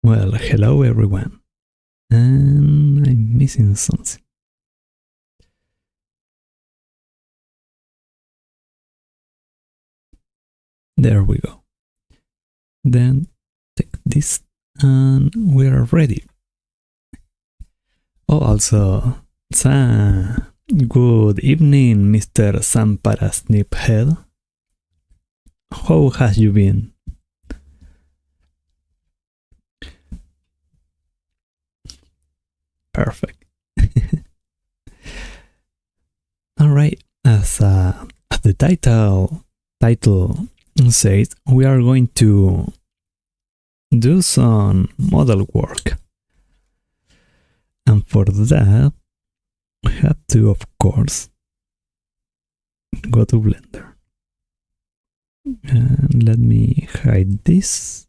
Well, hello everyone. And I'm missing something. There we go. Then take this and we are ready. Oh, also, good evening, Mr. Sampara Sniphead. How have you been? Perfect. Alright, as the title says, we are going to do some model work. And for that, we have to, of course, go to Blender. And let me hide this.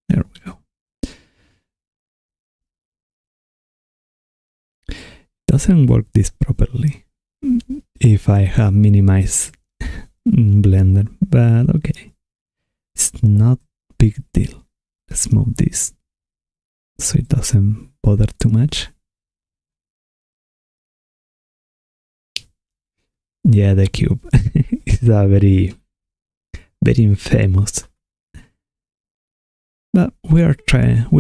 There we go. Doesn't work this properly if I have minimized Blender, but okay. It's not big deal. Let's move this so it doesn't bother too much. Yeah, the cube is a very infamous. But we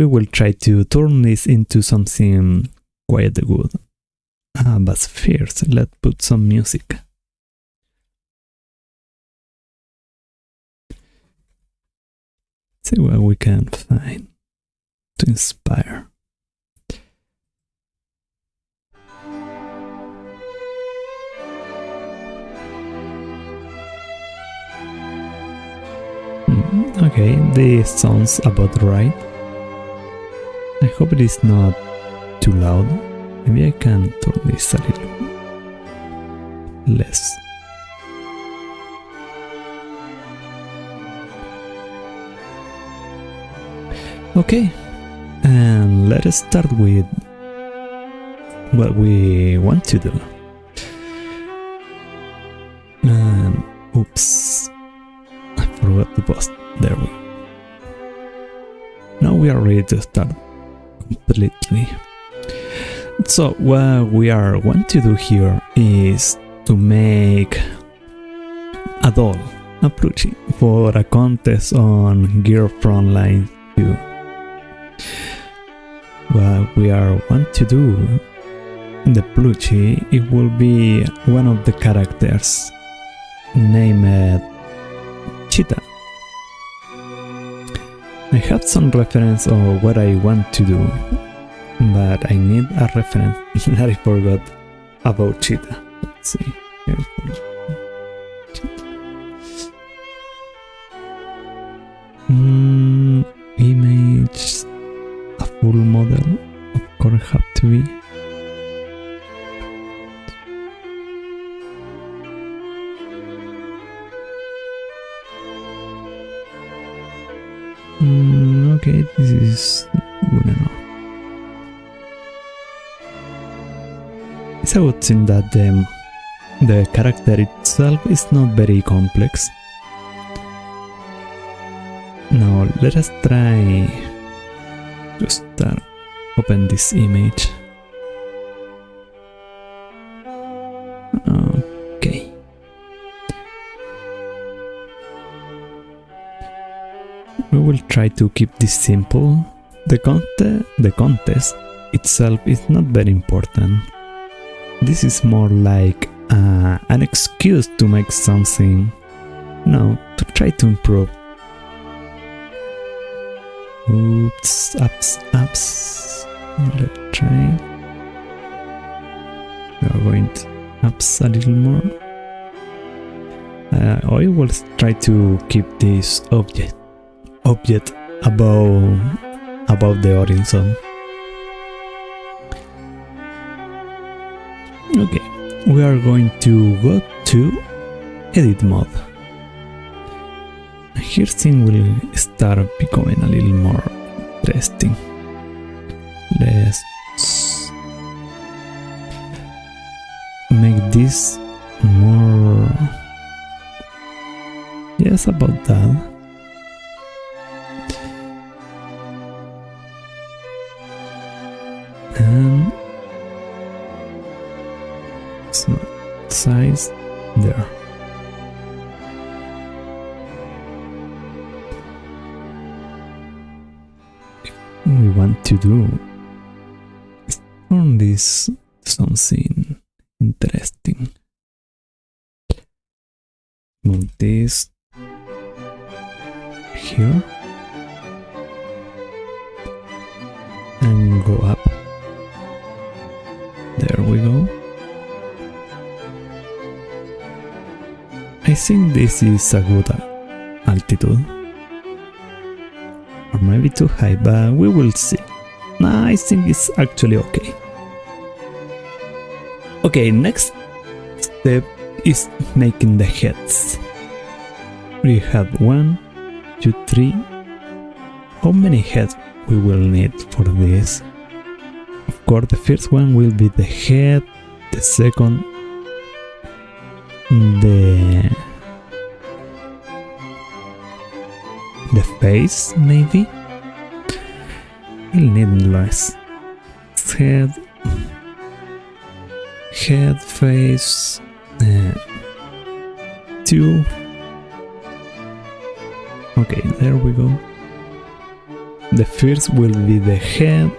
will try to turn this into something quite good. But first, let's put some music. See what we can find to inspire. Okay, this sounds about right. I hope it is not too loud. Maybe I can turn this a little less. Okay, and let us start with what we want to do. And oops, I forgot to post. There we go. Now we are ready to start completely. So what we are want to do here is to make a doll, a plushie, for a contest on Gear Frontline 2. What we are want to do, the plushie, it will be one of the characters named Cheetah. I have some reference of what I want to do, but I need a reference that I forgot about Cheetah. Let's see. Image, a full model, of course, have to be. Okay, this is good enough. It's a good thing that the character itself is not very complex. Now let us try to start open this image. Okay. We will try to keep this simple. The contest itself is not very important. This is more like an excuse to make something, to try to improve. Oops, ups. Let's try. We are going to ups a little more. I will try to keep this object above the horizon. Okay, we are going to go to edit mode. Here things will start becoming a little more interesting. Let's make this more Yes, about that. And size there. We want to do is turn this something interesting. Move this here and go up. There we go. I think this is a good altitude. Or maybe too high, but we will see. Nah, I think it's actually okay. Okay, next step is making the heads. We have 1, 2, 3. How many heads we will need for this? Of course, the first one will be the head, the second, the face, maybe. We'll need less. Head, face, 2. Okay, there we go. The first will be the head,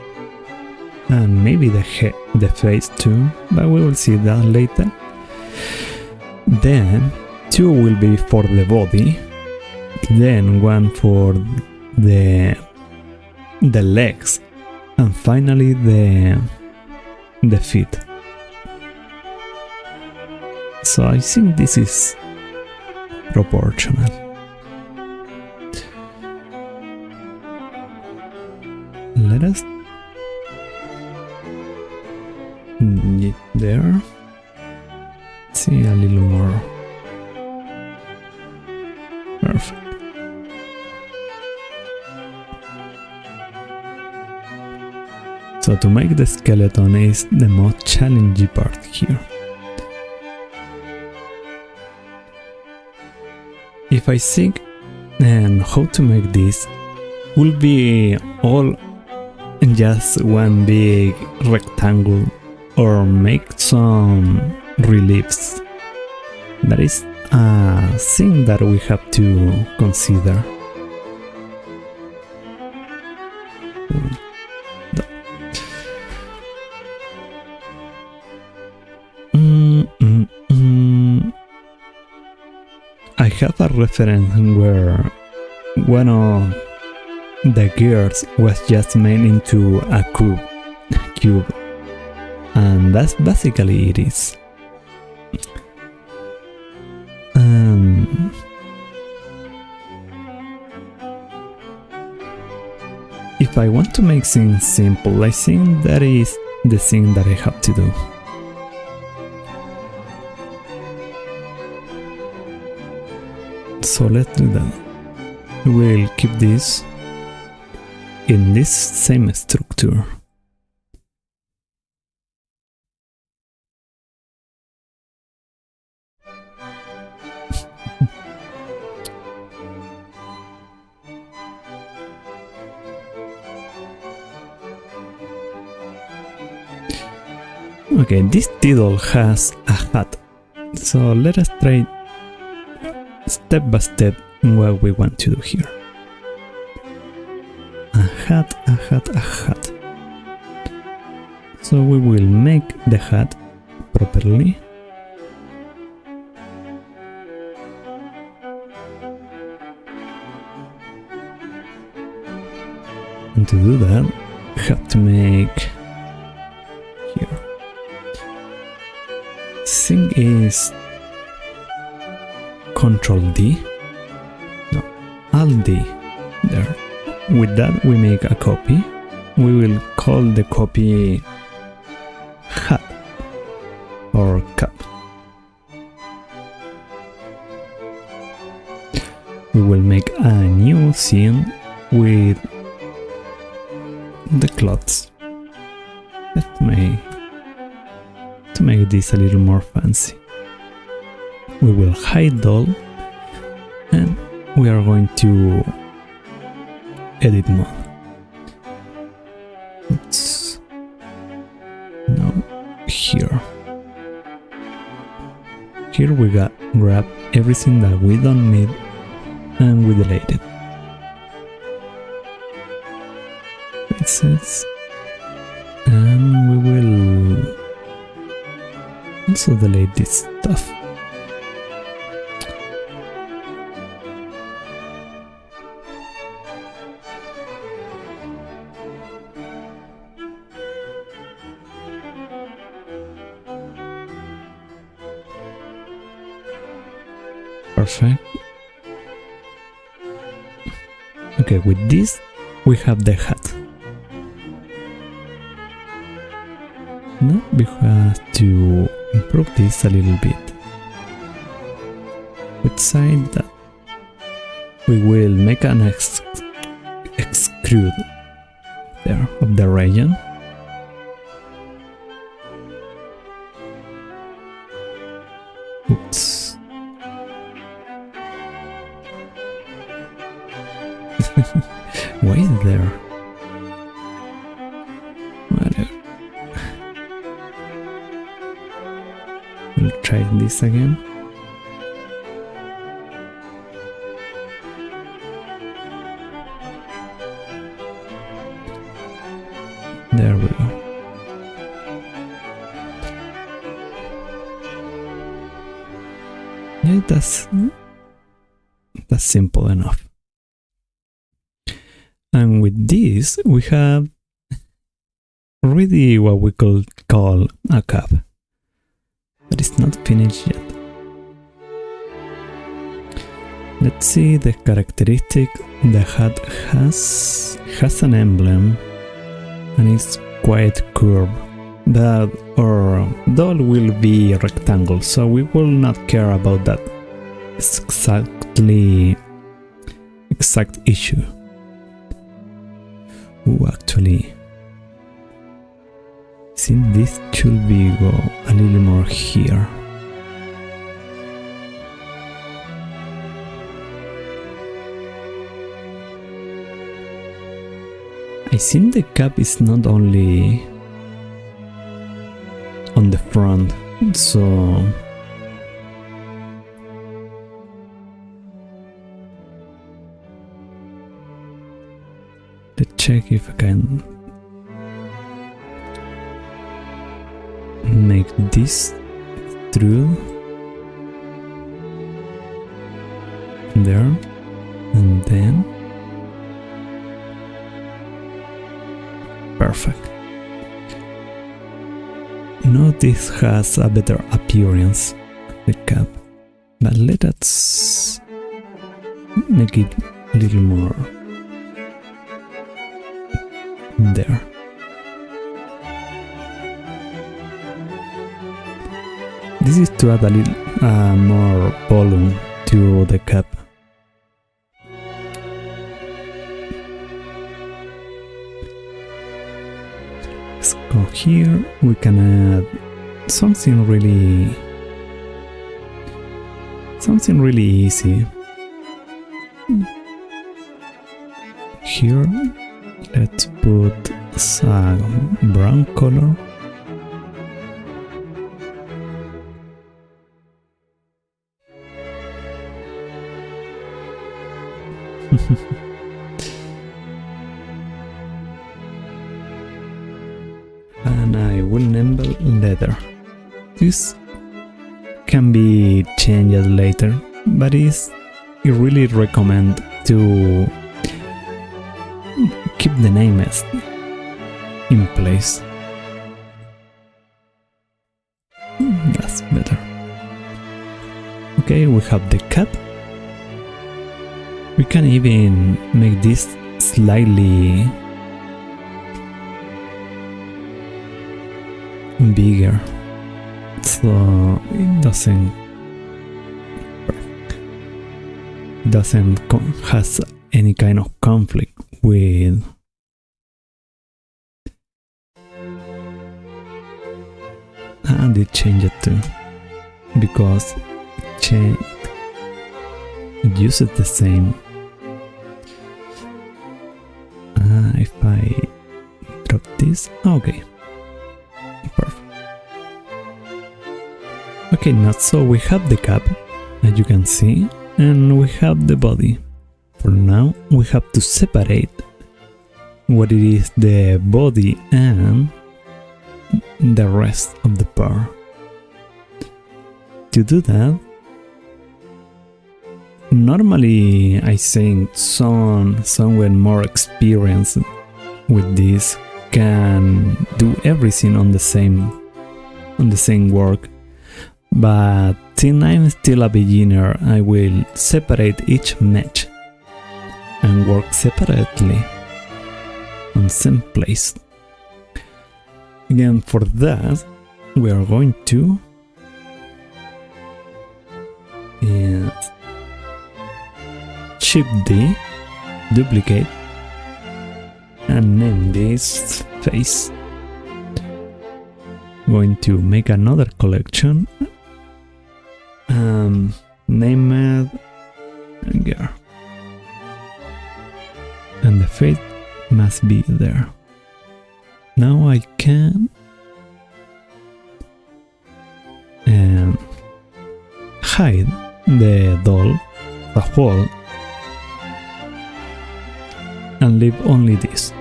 and maybe the face too, but we will see that later. Then 2 will be for the body, then 1 for the legs, and finally the feet. So I think this is proportional. Let us get there. See a little more. Perfect. So to make the skeleton is the most challenging part here. If I think and how to make this, will be all in just one big rectangle, or make some reliefs. That is a thing that we have to consider. I have a reference where one of the gears was just made into a cube, and that's basically it is. If I want to make things simple, I think that is the thing that I have to do. So let's do that. We'll keep this in this same structure. Okay, this title has a hat, so let us try step by step what we want to do here. A hat. So we will make the hat properly. And to do that, we have to make here. Thing is Control D. No, Alt D. There. With that we make a copy. We will call the copy hat or cap. We will make a new scene with the clothes. To make this a little more fancy. We will hide all and we are going to edit mode. Oops. Now here. Here we grab everything that we don't need and we delete it. Faces. And we will also delete this stuff. Perfect. Okay, with this we have the hat. Now we have to improve this a little bit. Beside that, we will make an extrude there of the region. Oops. Why is there? Whatever. We'll try this again. There we go. Yeah, that's simple enough. And with this, we have really what we could call a cap, but it's not finished yet. Let's see the characteristic. The hat has an emblem and it's quite curved, but our doll will be rectangle, so we will not care about that. It's exact issue. Ooh, actually, I think this should be go a little more here. I think the cap is not only on the front, so let's check if I can make this through there and then perfect. Now this has a better appearance, the cap, but let us make it a little more there. This is to add a little more volume to the cap. Let's go here. We can add something really easy. Here, let's put some brown color. And I will enable leather. This can be changed later, but I really recommend to keep the name in place. That's better. Okay, we have the cap. We can even make this slightly bigger, so it doesn't has any kind of conflict with and it changed it too, because use it the same. If I drop this, okay, perfect. Okay, now so we have the cap, as you can see, and we have the body. For now, we have to separate what it is the body and the rest of the pair. To do that, normally I think someone more experienced with this can do everything on the same work, but since I'm still a beginner, I will separate each mesh and work separately on same place. Again, for that, we are going to Shift D, duplicate, and name this face. Going to make another collection, name it girl, and the face must be there. Now I can hide the doll, the whole, and leave only this.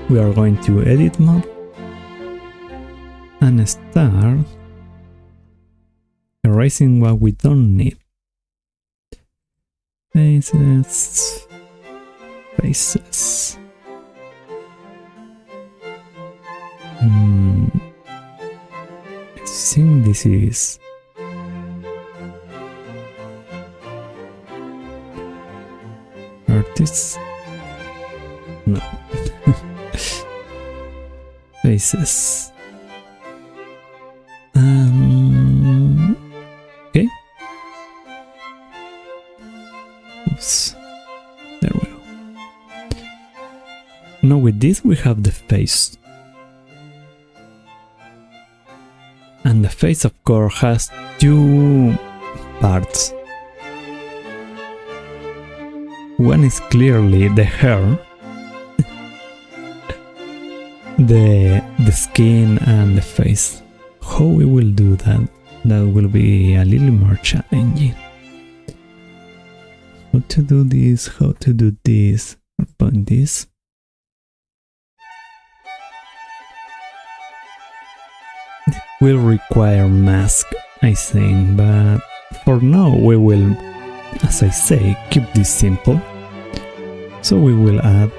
We are going to edit mode and start erasing what we don't need. Faces. I think this is artists. No. Faces. Okay. Oops. There we go. Now with this we have the face. And the face of course has two parts. One is clearly the hair, the skin and the face. How we will do that? That will be a little more challenging. How to do this? How to do this? Point this. It will require mask, I think, but for now we will, as I say, keep this simple. So we will add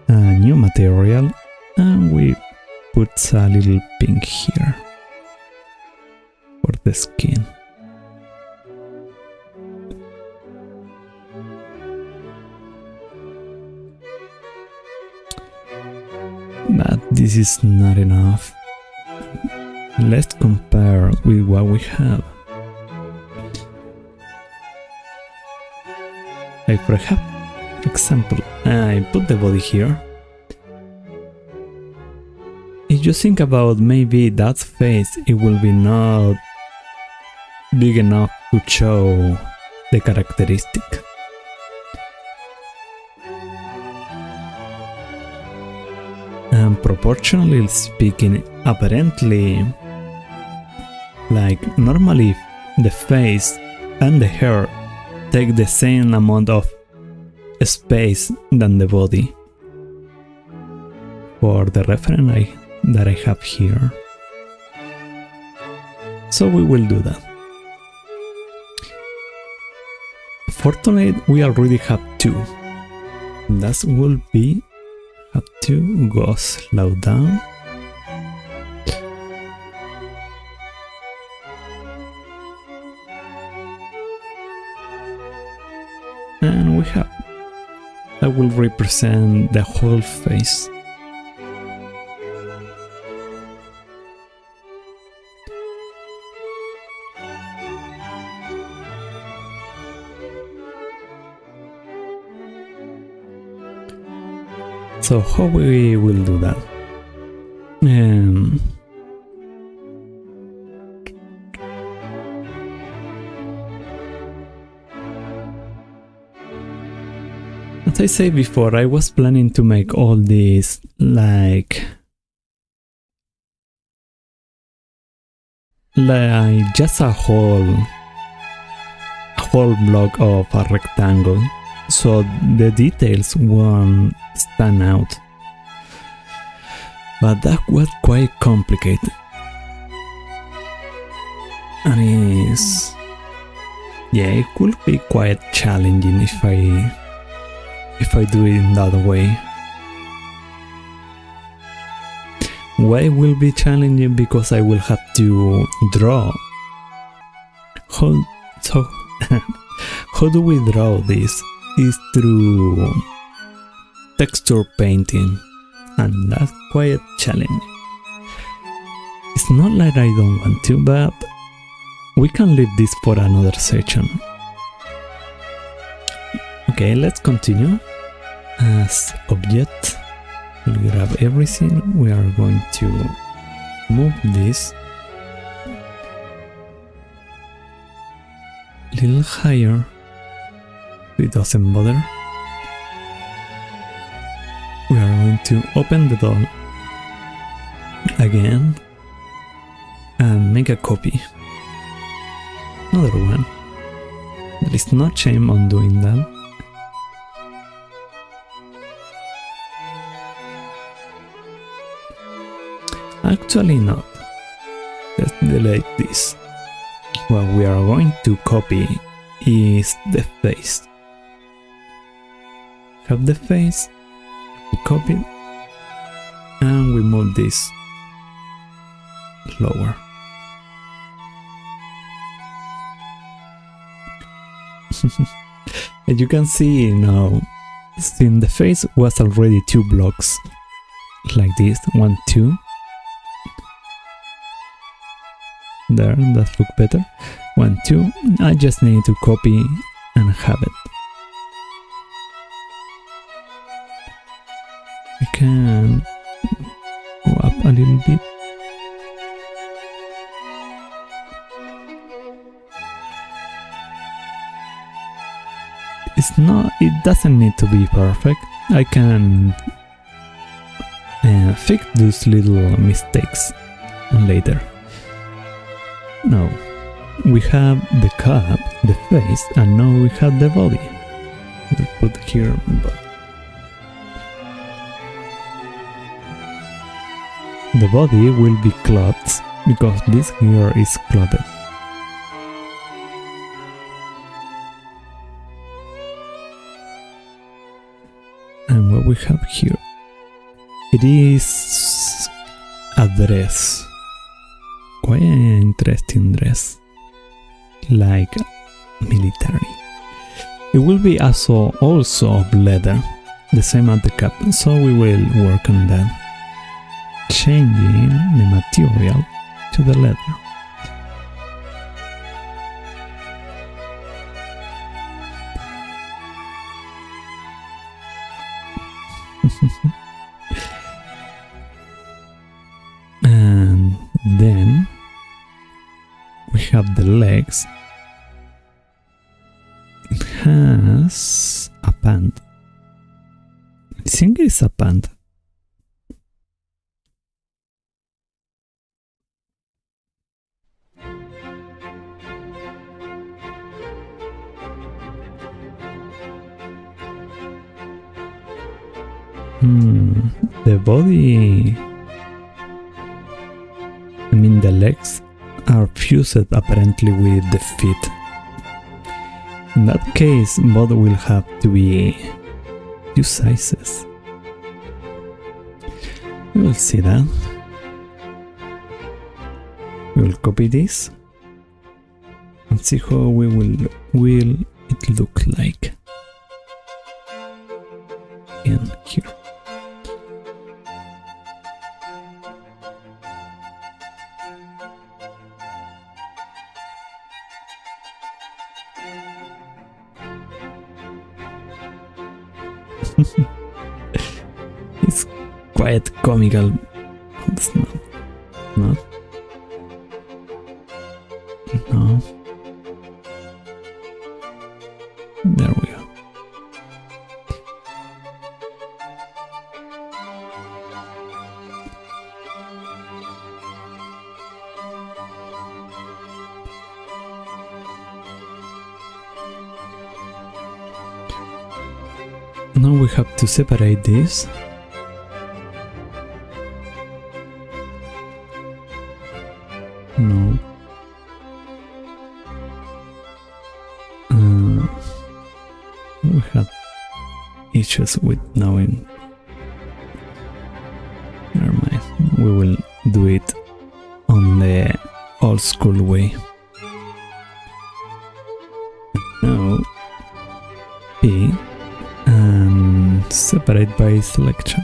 a new material and we put a little pink here for the skin. But this is not enough. Let's compare with what we have. Like for example, I put the body here. If you think about maybe that face, it will be not big enough to show the characteristic. And proportionally speaking, apparently, like normally the face and the hair take the same amount of space than the body. For the reference that I have here. So we will do that. Fortunately, we already have two. That will be have to go slow down. And we have that will represent the whole face. So how we will do that? As I said before, I was planning to make all these like just a whole block of a rectangle, so the details won't stand out. But that was quite complicated. And it could be quite challenging if I do it in that way. Why it will be challenging? Because I will have to draw. How do we draw this? Is through texture painting, and that's quite challenging. It's not like I don't want to, but we can leave this for another section. Okay, let's continue. As object, we'll grab everything. We are going to move this a little higher. It doesn't bother. We are going to open the door again and make a copy. Another one. There is no shame on doing that. Actually not. Let's delete this. What we are going to copy is the face. Have the face, we copy it, and we move this lower. As you can see now, since the face was already 2 blocks, like this, 1, 2. There, that look better. 1, 2. I just need to copy and have it. I can go up a little bit. It doesn't need to be perfect. I can fix those little mistakes later. Now we have the cap, the face, and now we have the body. We'll put here body. The body will be clothed because this here is clothed. And what we have here, it is a dress. Quite an interesting dress, like military. It will be also of leather, the same as the cap, so we will work on that, changing the material to the leather. And then we have the legs. It has a pant. I think it's a pant. The body, the legs are fused apparently with the feet. In that case, both will have to be 2 sizes. We will see that. We will copy this and see how will it look like in here. It's quite comical. It's not. No. There we go. Now we have to separate this. No. We had issues with knowing. Never mind. We will do it on the old school way. Now P and separate by selection.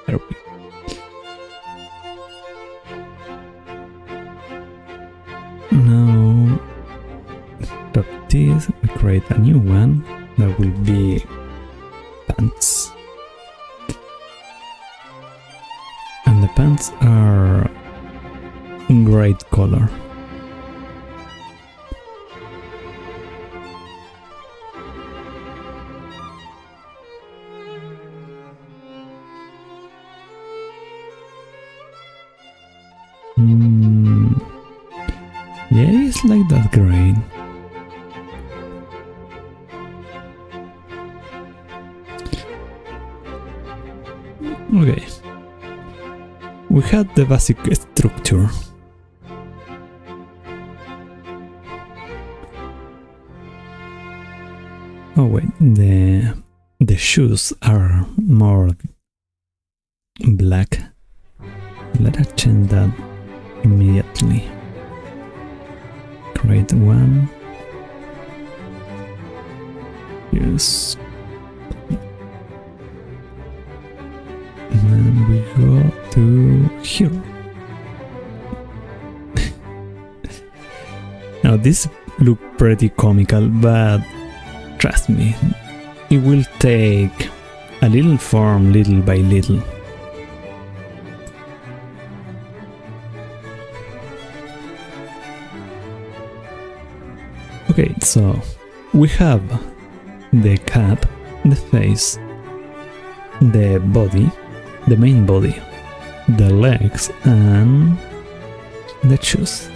There we go. Now, devotees, we create a new one that will be pants. And the pants are great color. Yeah, it's like that green. Okay. We had the basic structure. Oh wait, the shoes are more black. Let us change that immediately. Create one. Yes. And then we go to here. Now this look pretty comical, but trust me, it will take a little form little by little. Okay, so we have the cap, the face, the body, the main body, the legs, and the shoes.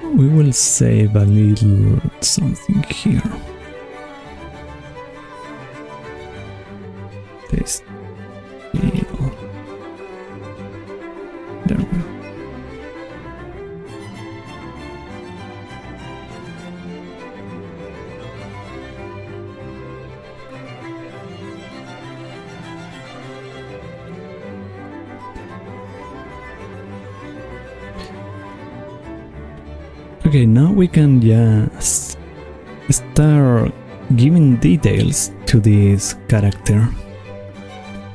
We will save a little something here. This little. There we go. Okay, now we can just start giving details to this character.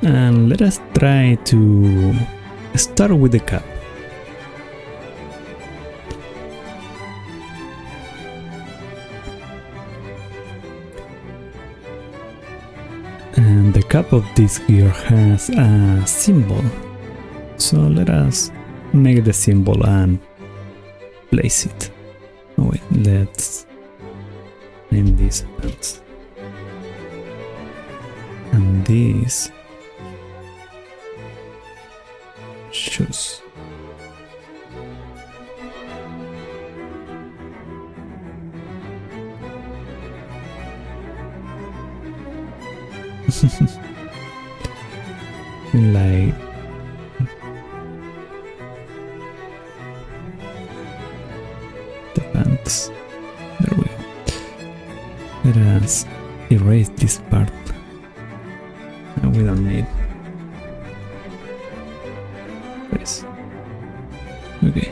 And let us try to start with the cap. And the cap of this gear has a symbol. So let us make the symbol and place it. Oh wait, let's name these pants. And these shoes. Like the pants. There we go. Let us erase this part. We don't need this. Okay.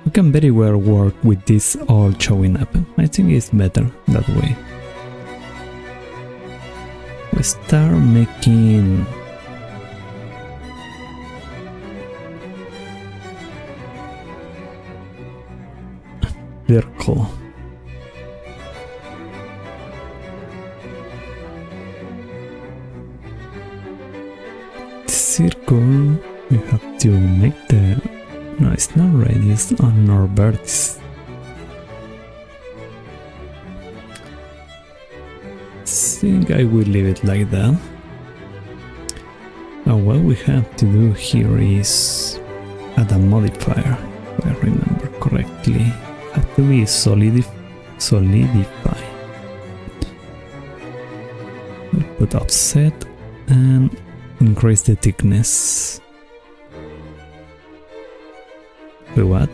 We can very well work with this all showing up. I think it's better that way. We start making circle. circle, we have to make the... No, it's not radius on our vertex. I think I will leave it like that. Now what we have to do here is add a modifier, if I remember correctly. Have to be solidify. We'll put offset and increase the thickness. Wait, what?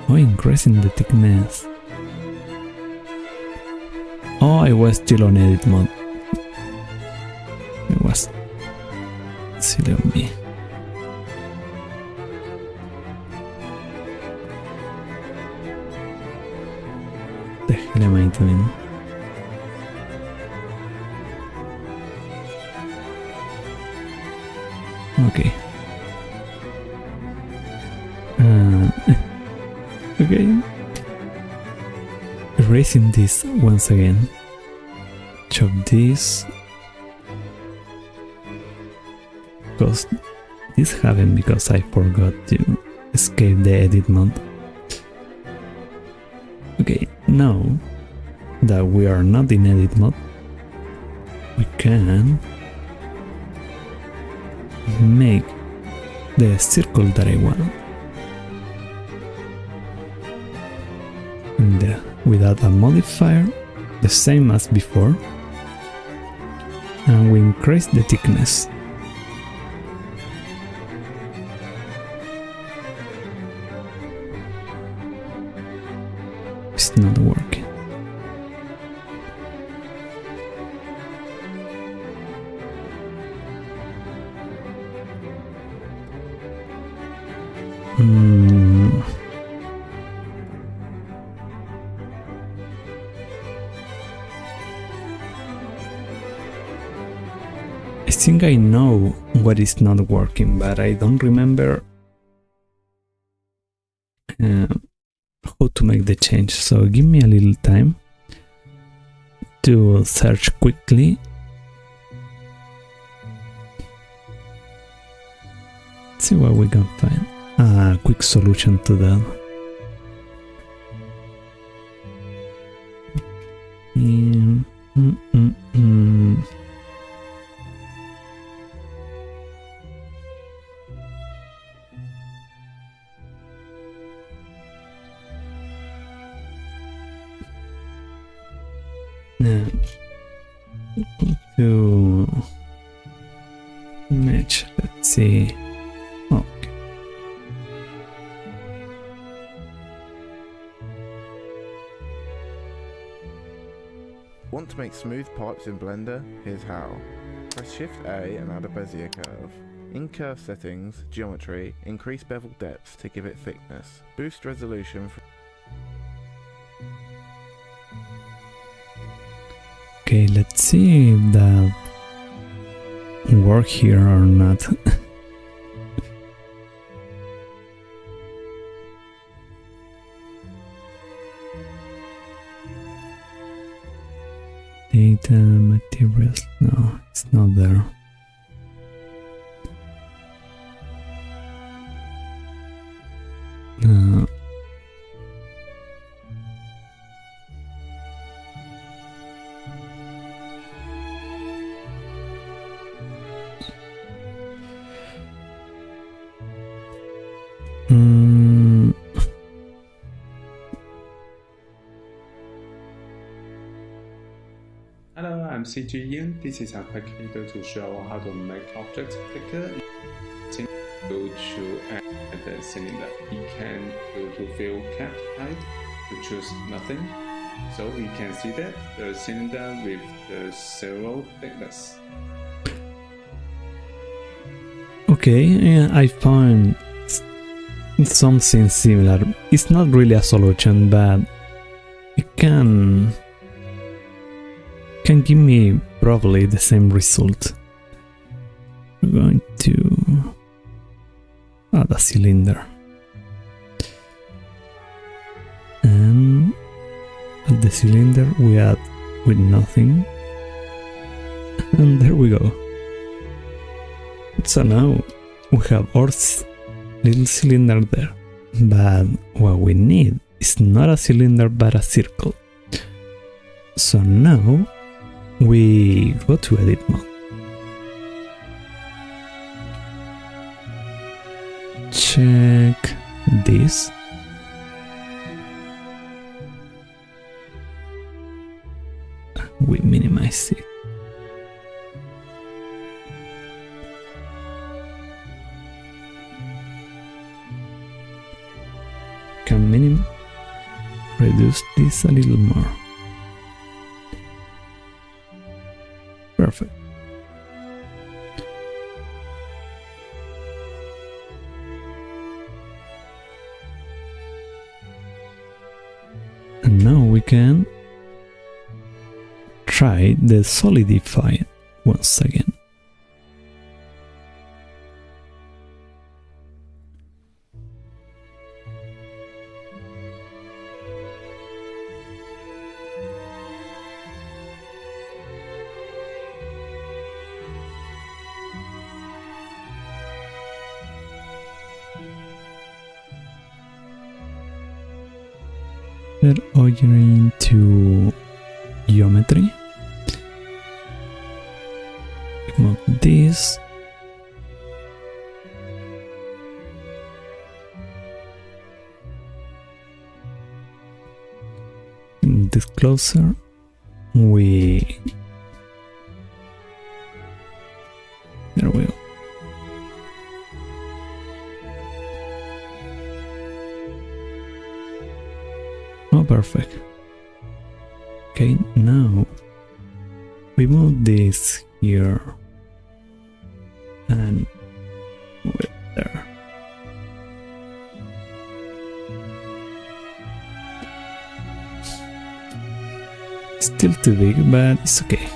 Oh, increasing the thickness. Oh, I was still on edit mode. It was silly of me. What the hell am I doing? Okay. Okay. Erasing this once again. Chop this. Because this happened because I forgot to escape the edit mode. Okay, now that we are not in edit mode, we can make the circle that I want. And without a modifier, the same as before, and we increase the thickness. It's not working. I think I know what is not working, but I don't remember how to make the change. So give me a little time to search quickly. Let's see what we can find. A quick solution to that. To match, let's see. Okay. Want to make smooth pipes in Blender? Here's how. Press Shift A and add a Bezier curve. In curve settings, geometry, increase bevel depth to give it thickness. Boost resolution for Okay, let's see if that work here or not. Data, materials, no, it's not there. No. Hello, I'm CG Ian. This is a quick video to show how to make objects thicker. Go to add the cylinder. We can go to fill cap height to choose nothing. So we can see that the cylinder with the 0 thickness. Okay, yeah, I found something similar. It's not really a solution, but it can give me probably the same result. We're going to add a cylinder and at the cylinder we add with nothing, and there we go. So now we have our little cylinder there, but what we need is not a cylinder but a circle. So now we go to edit mode. Check this. We minimize it. Can reduce this a little more. Perfect. And now we can try the solidify once again. We're going to geometry. Remove this. Move this closer. There we go. Oh, perfect. Okay, now we move this here and move it there. Still too big, but it's okay.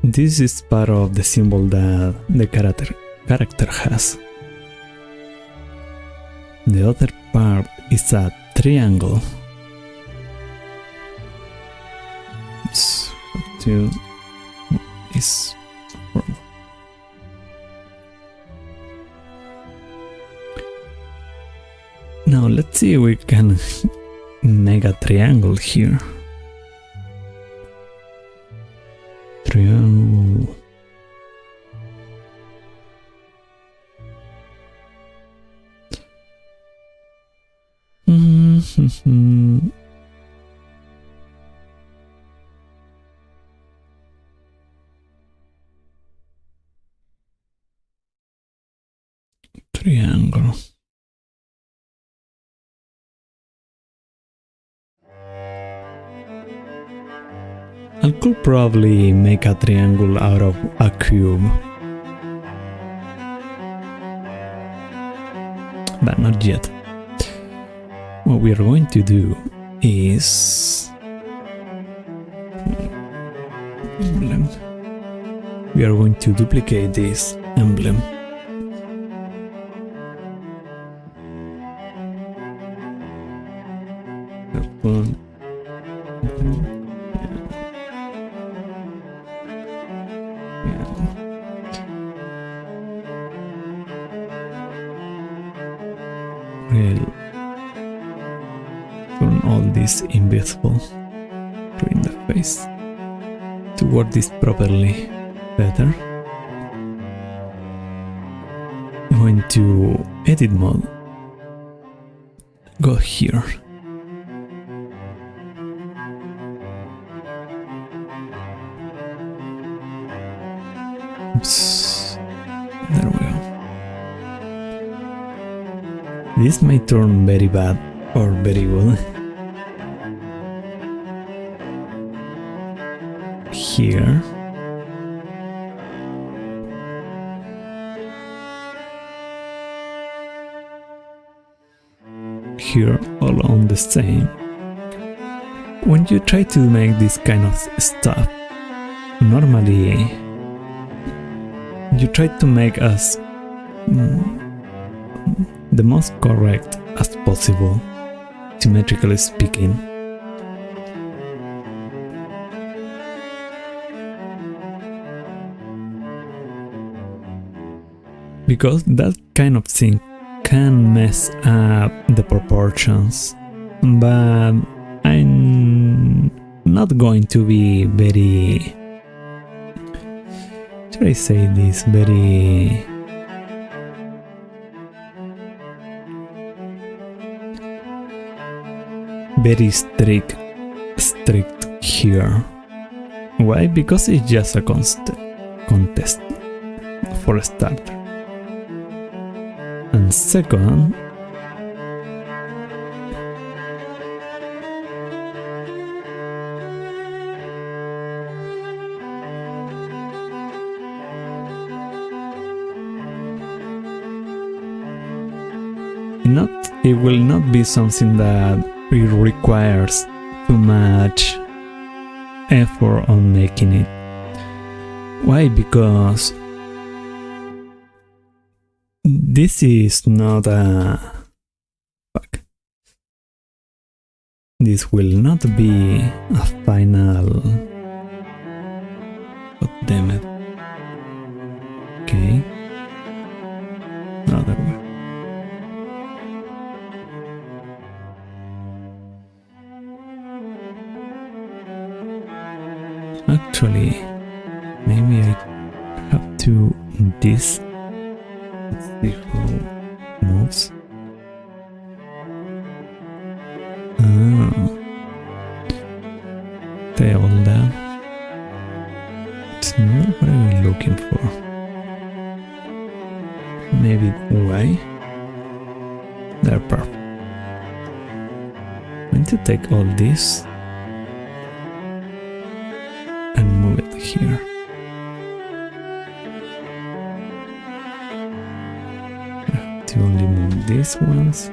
This is part of the symbol that the character has. The other part is a triangle. It's up to is wrong. Now let's see if we can make a triangle here. Triangle. Triangle. I could probably make a triangle out of a cube, but not yet. What we are going to do is emblem. We are going to duplicate this emblem. We'll turn all this invisible, doing the face to work this properly better. I'm going to edit mode, go here. Oops. There we go. This may turn very bad or very good. Here. Here, all on the same. When you try to make this kind of stuff, normally you try to make as the most correct as possible, symmetrically speaking. because that kind of thing can mess up the proportions, but I'm not going to be very, should I say this, very strict here. Why? Because it's just a contest for a starter. And second, it will not be something that it requires too much effort on making it. Why? Because this is not a... Fuck. This will not be a final... God damn it. Okay. Another way. Actually, maybe I have to this. Let's see how it moves. Table that. It's not what I'm looking for. Maybe why? They're perfect. I'm going to take all this and move it here. I have to only move these ones.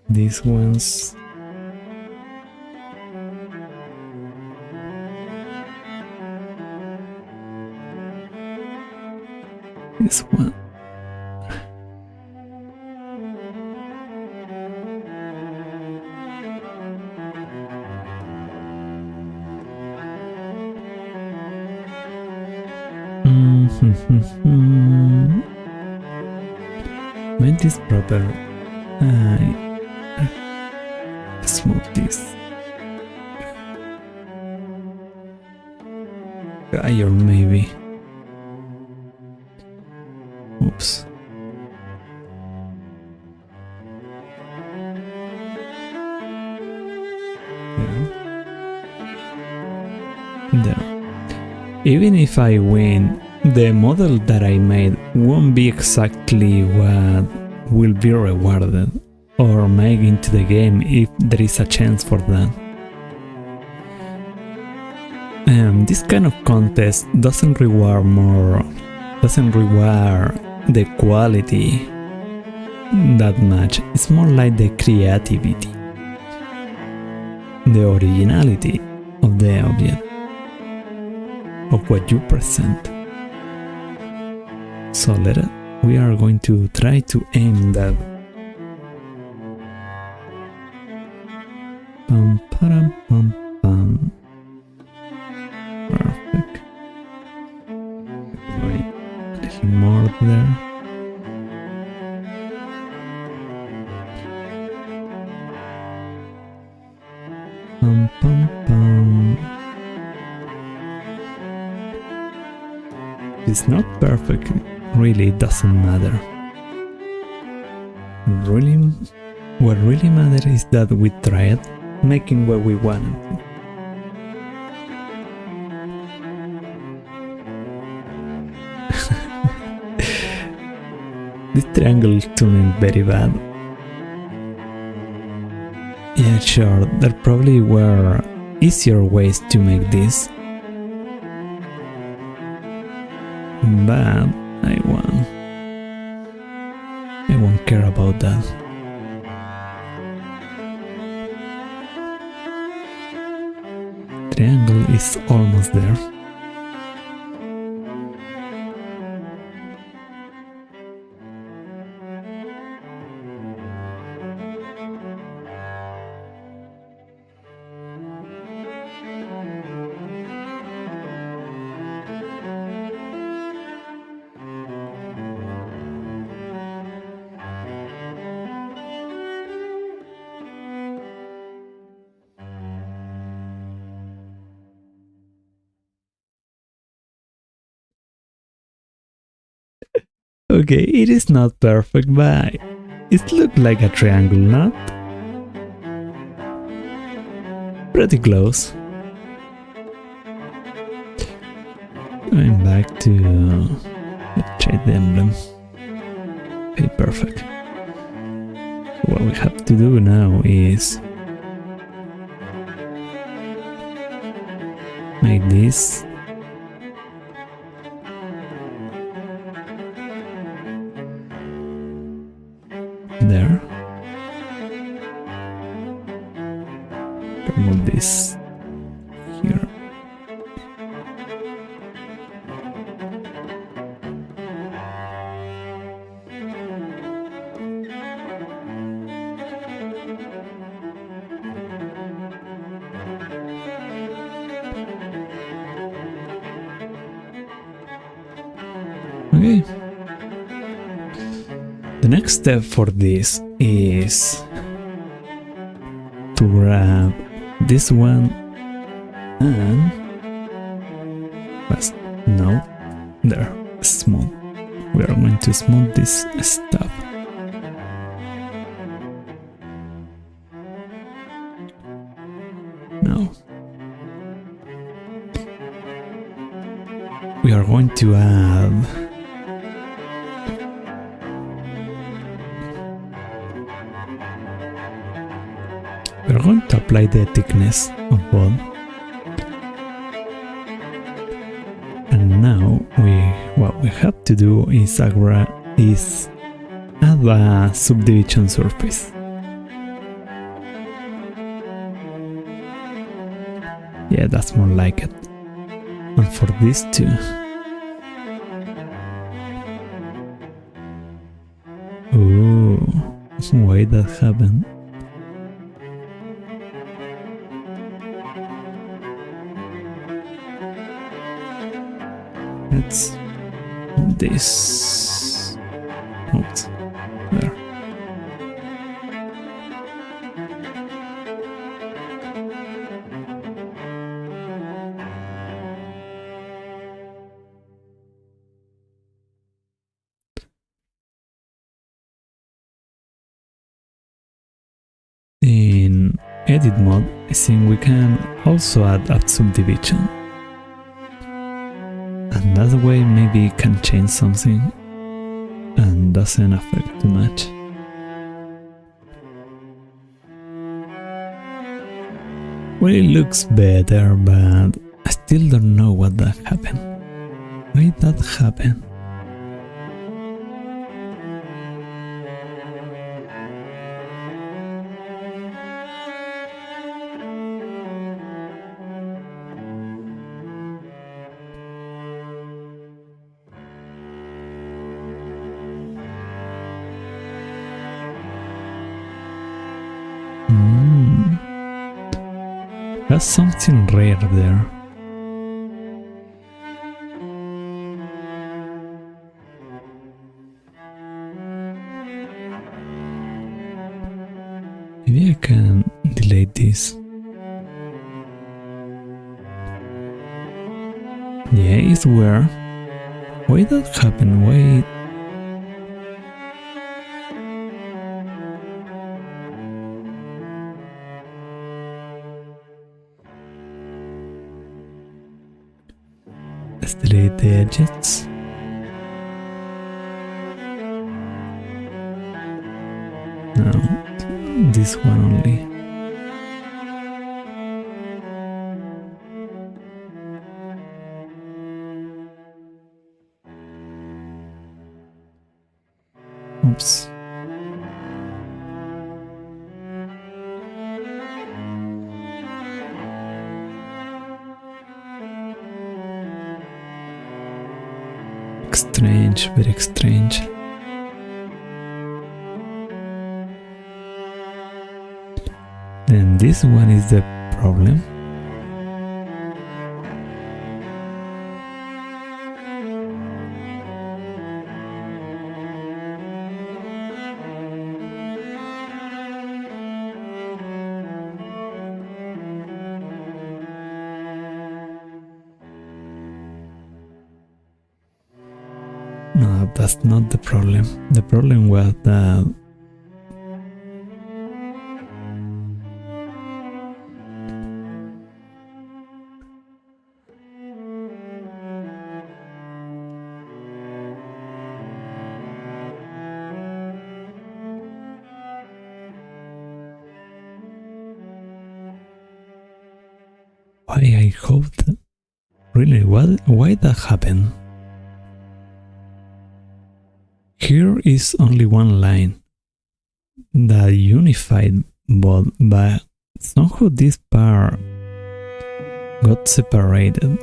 These ones. This one. Make this proper. Smooth this. Higher maybe. Oops. Yeah. There. Even if I win, the model that I made won't be exactly what will be rewarded or made into the game if there is a chance for that. This kind of contest doesn't reward the quality that much. It's more like the creativity, the originality of the object, of what you present. So we are going to try to aim that. Pum param pum pum. Perfect. Wait, a little more there. Pum pum pum. It's not perfect. Really, it doesn't matter. What really matters is that we tried making what we wanted. This triangle is turning very bad. Yeah, sure, there probably were easier ways to make this. But I won't care about that. Triangle is almost there. Okay, it is not perfect, but it looked like a triangle, not? Pretty close. Going back to check the emblem. Okay, perfect. What we have to do now is make this there. Remove this here. Okay. The next step for this is to grab this one and no, there, smooth. We are going to smooth this stuff. Now we are going to add we are going to apply the thickness of both. And now what we have to do is add a subdivision surface. Yeah, that's more like it. And for this too. Ooh, why that happened? Let's move this. Oops, there. In edit mode, I think we can also add a subdivision. And that way maybe it can change something and doesn't affect too much. Well, it looks better, but I still don't know what that happened. Why that happened? That's something rare there. Maybe I can delete this. Yeah, it's weird. Why that happened? Why? Let's delete the edges. No, this one only. Oops. Strange, very strange. Then this one is the problem. No, that's not the problem. The problem was that I hope that really why that happened. Here is only one line that unified both, but somehow this part got separated.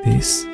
This.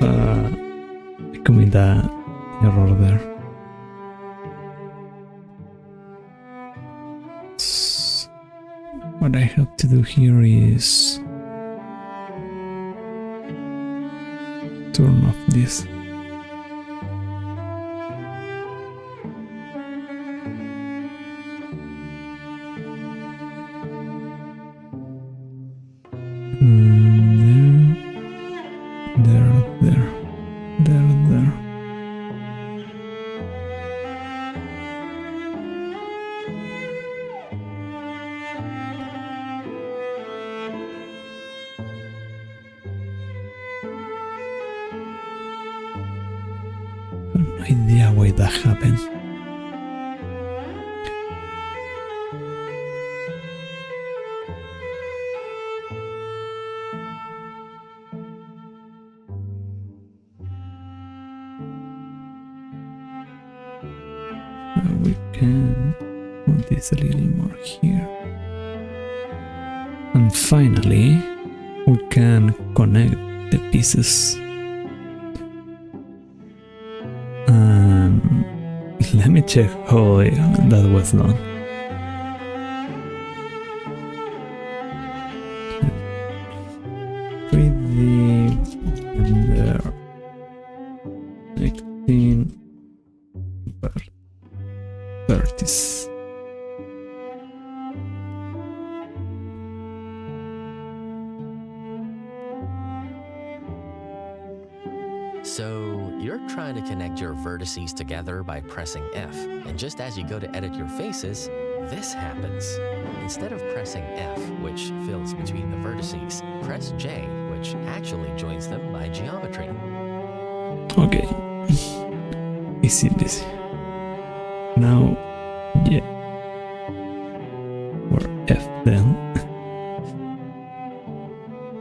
I commit an error there. What I have to do here is turn off this. There. No idea why that happened. We can put this a little more here. And finally, we can connect the pieces. Let me check how that was done. Read the connecting vertices. So you're trying to connect your vertices together by pressing F, and just as you go to edit your faces, this happens. Instead of pressing F, which fills between the vertices, press J, which actually joins them by geometry. Okay. Easy. Now, yeah. Or F then.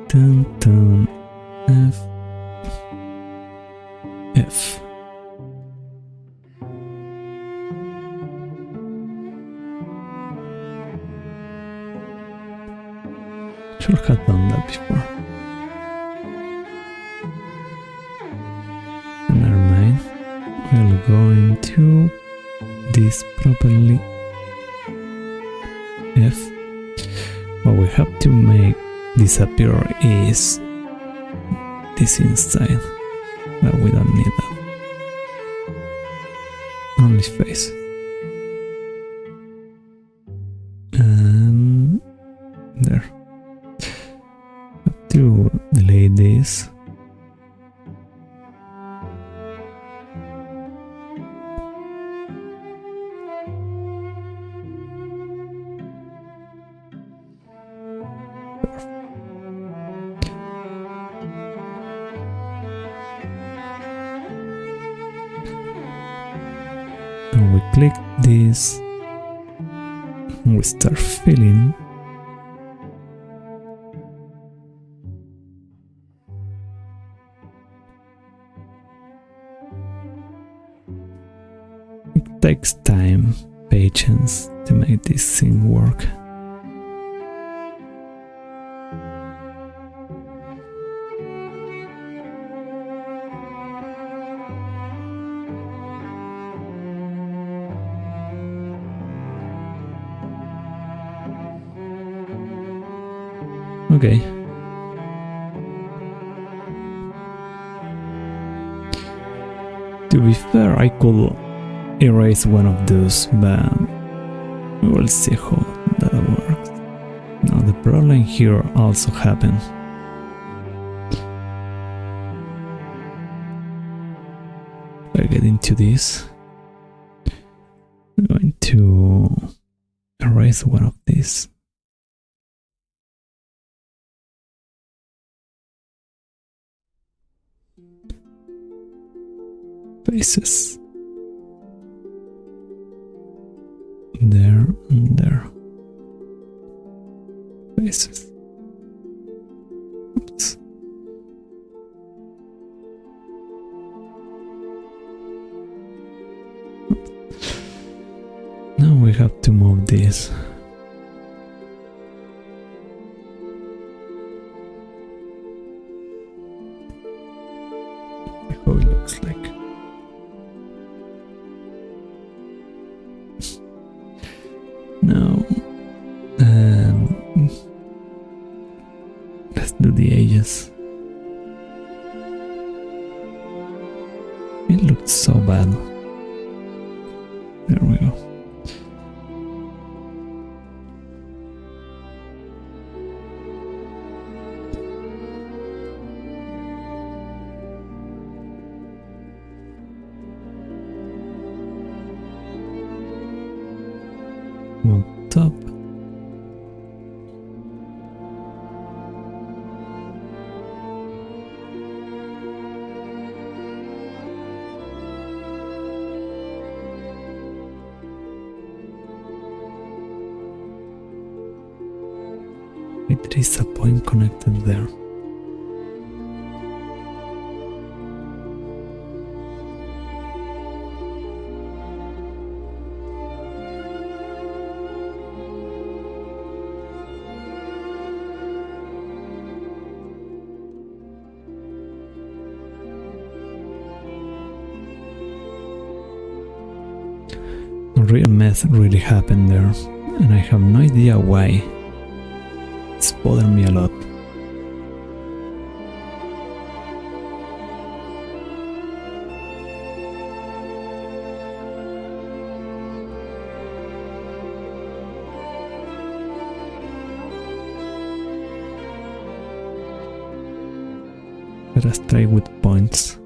Dun, F. Should have done that before. Never mind. We're going to this properly. F. What we have to make disappear is this inside, but we don't need that. Only face. this. And we click this, and we start filling. It takes time, patience to make this thing work. Okay. To be fair, I could erase one of those, but we will see how that works. Now the problem here also happened. If I get into this, I'm going to erase one of these. Faces. There and there. Faces. Oops. Now we have to move this. How it looks like. Now, let's do the ages. It looked so bad. There we go. On top. There is a point connected there. A real mess really happened there, and I have no idea why. It's bothering me a lot. Let us try with points.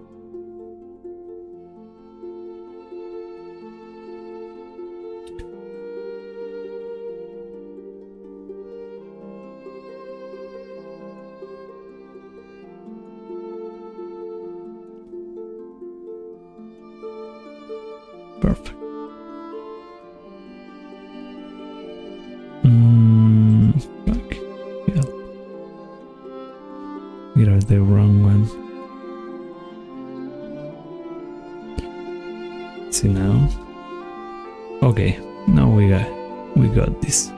Perfect. Fuck. Yeah. Here are the wrong one. See now? Okay, now we got this.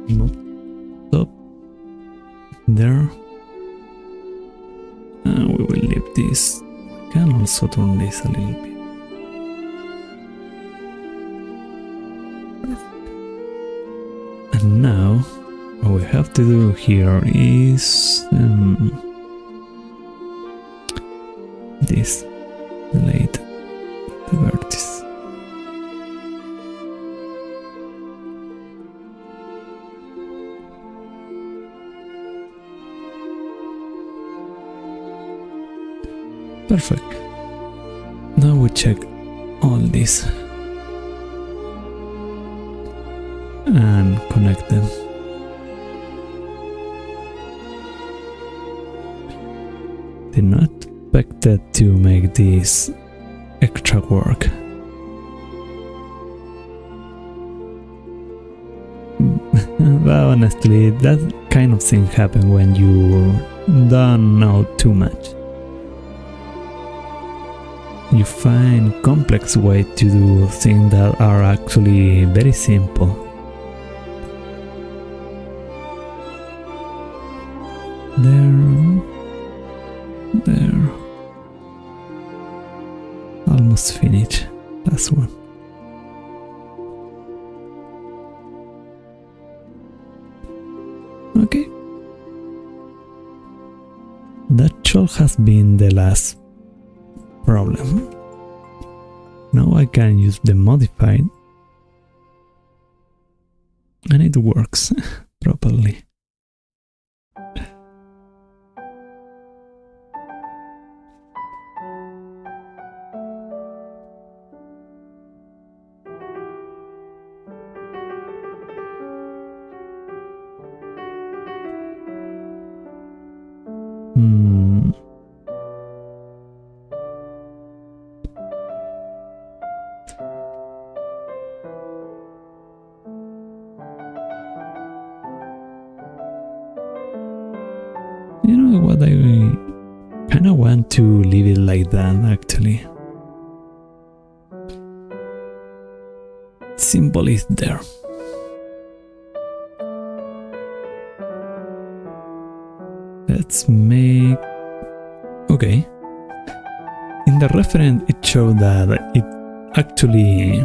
Move up there. And we will leave this. We can also turn this a little bit. And now what we have to do here is this, delete the vertex. Perfect. Now we check all this and connect them. Did not expected to make this extra work. But honestly, that kind of thing happens when you don't know too much. You find complex ways to do things that are actually very simple. There. Almost finished. Last one. Okay. That should have been the last problem. Now I can use the modified and it works properly. You know what, I kind of want to leave it like that actually. Symbol is there. Let's make... Okay. In the reference it showed that it actually...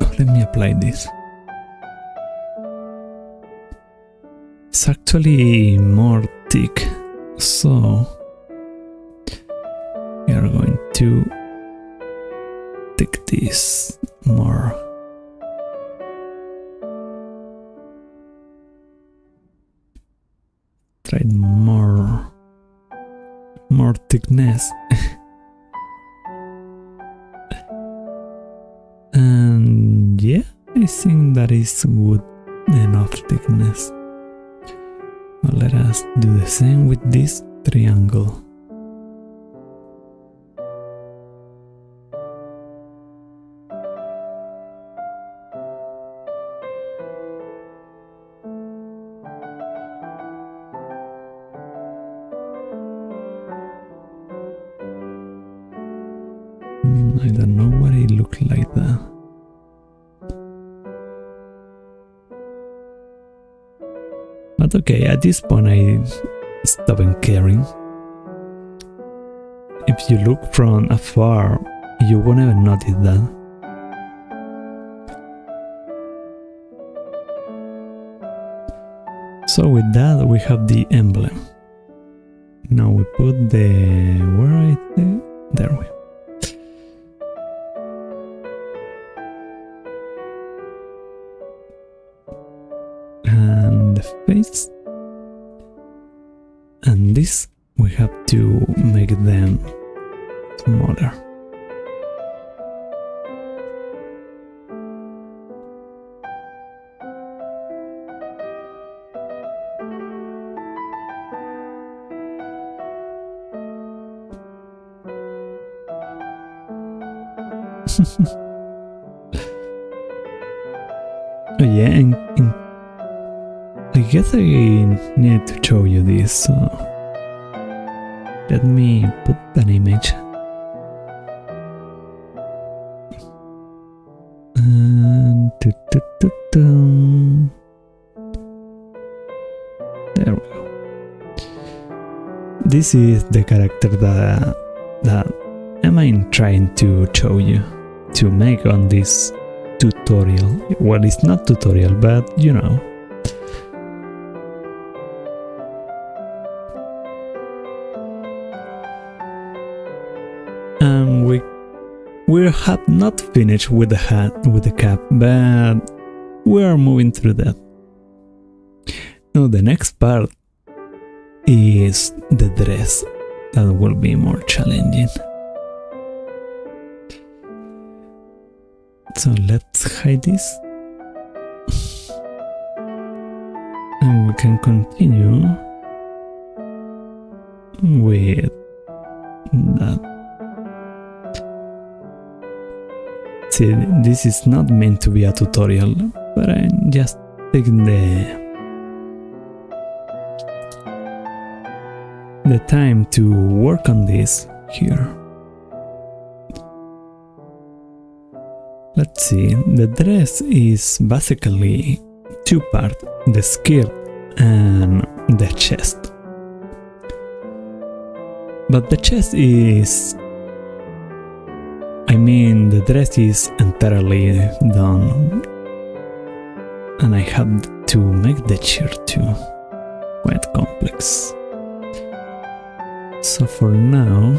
Oh, let me apply this. It's actually more thick, so we are going to take this more. Try more thickness. And yeah, I think that is good enough thickness. Now let us do the same with this triangle. I don't know why it looked like that. But okay, at this point I stopped caring. If you look from afar, you won't even notice that. So with that we have the emblem. Now we put the... where is it? There we go. And the face, and this we have to make them smaller. Oh yeah, and I guess I need to show you this, so let me put an image. And there we go. This is the character that I'm trying to show you to make on this tutorial. Well, it's not tutorial, but you know. And we have not finished with the hat, with the cap, but we are moving through that. Now the next part is the dress. that will be more challenging. So let's hide this. And we can continue with that. See, this is not meant to be a tutorial, but I'm just taking the time to work on this here. Let's see, the dress is basically two parts, the skirt and the chest. But the chest is... the dress is entirely done. And I have to make the shirt too. Quite complex. So for now...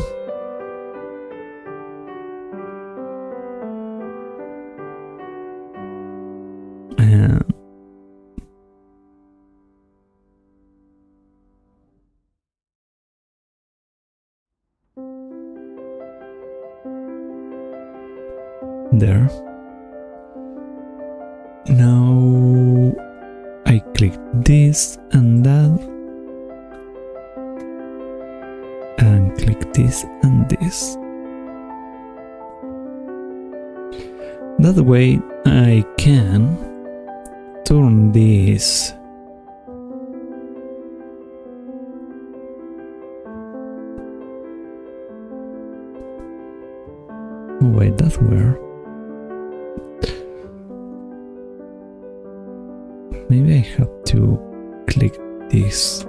there. Now I click this and that, and click this and this. That way I can turn this wait, that's where maybe I have to click this.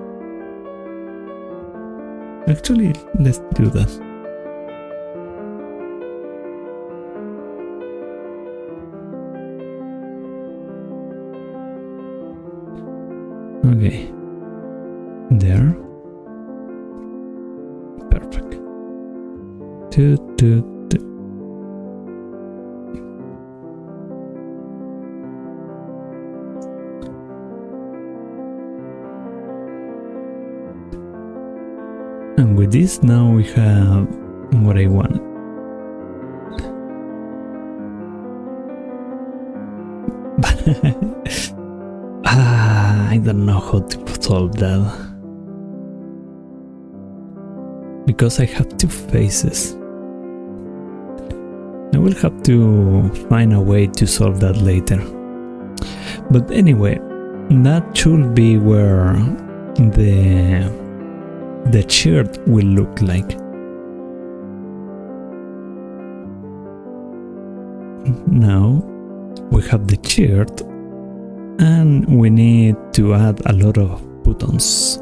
Actually, let's do that. Okay, there. Perfect. And with this, now we have what I want. I don't know how to solve that. Because I have two faces. I will have to find a way to solve that later. But anyway, that should be where the shirt will look like. Now we have the shirt and we need to add a lot of buttons.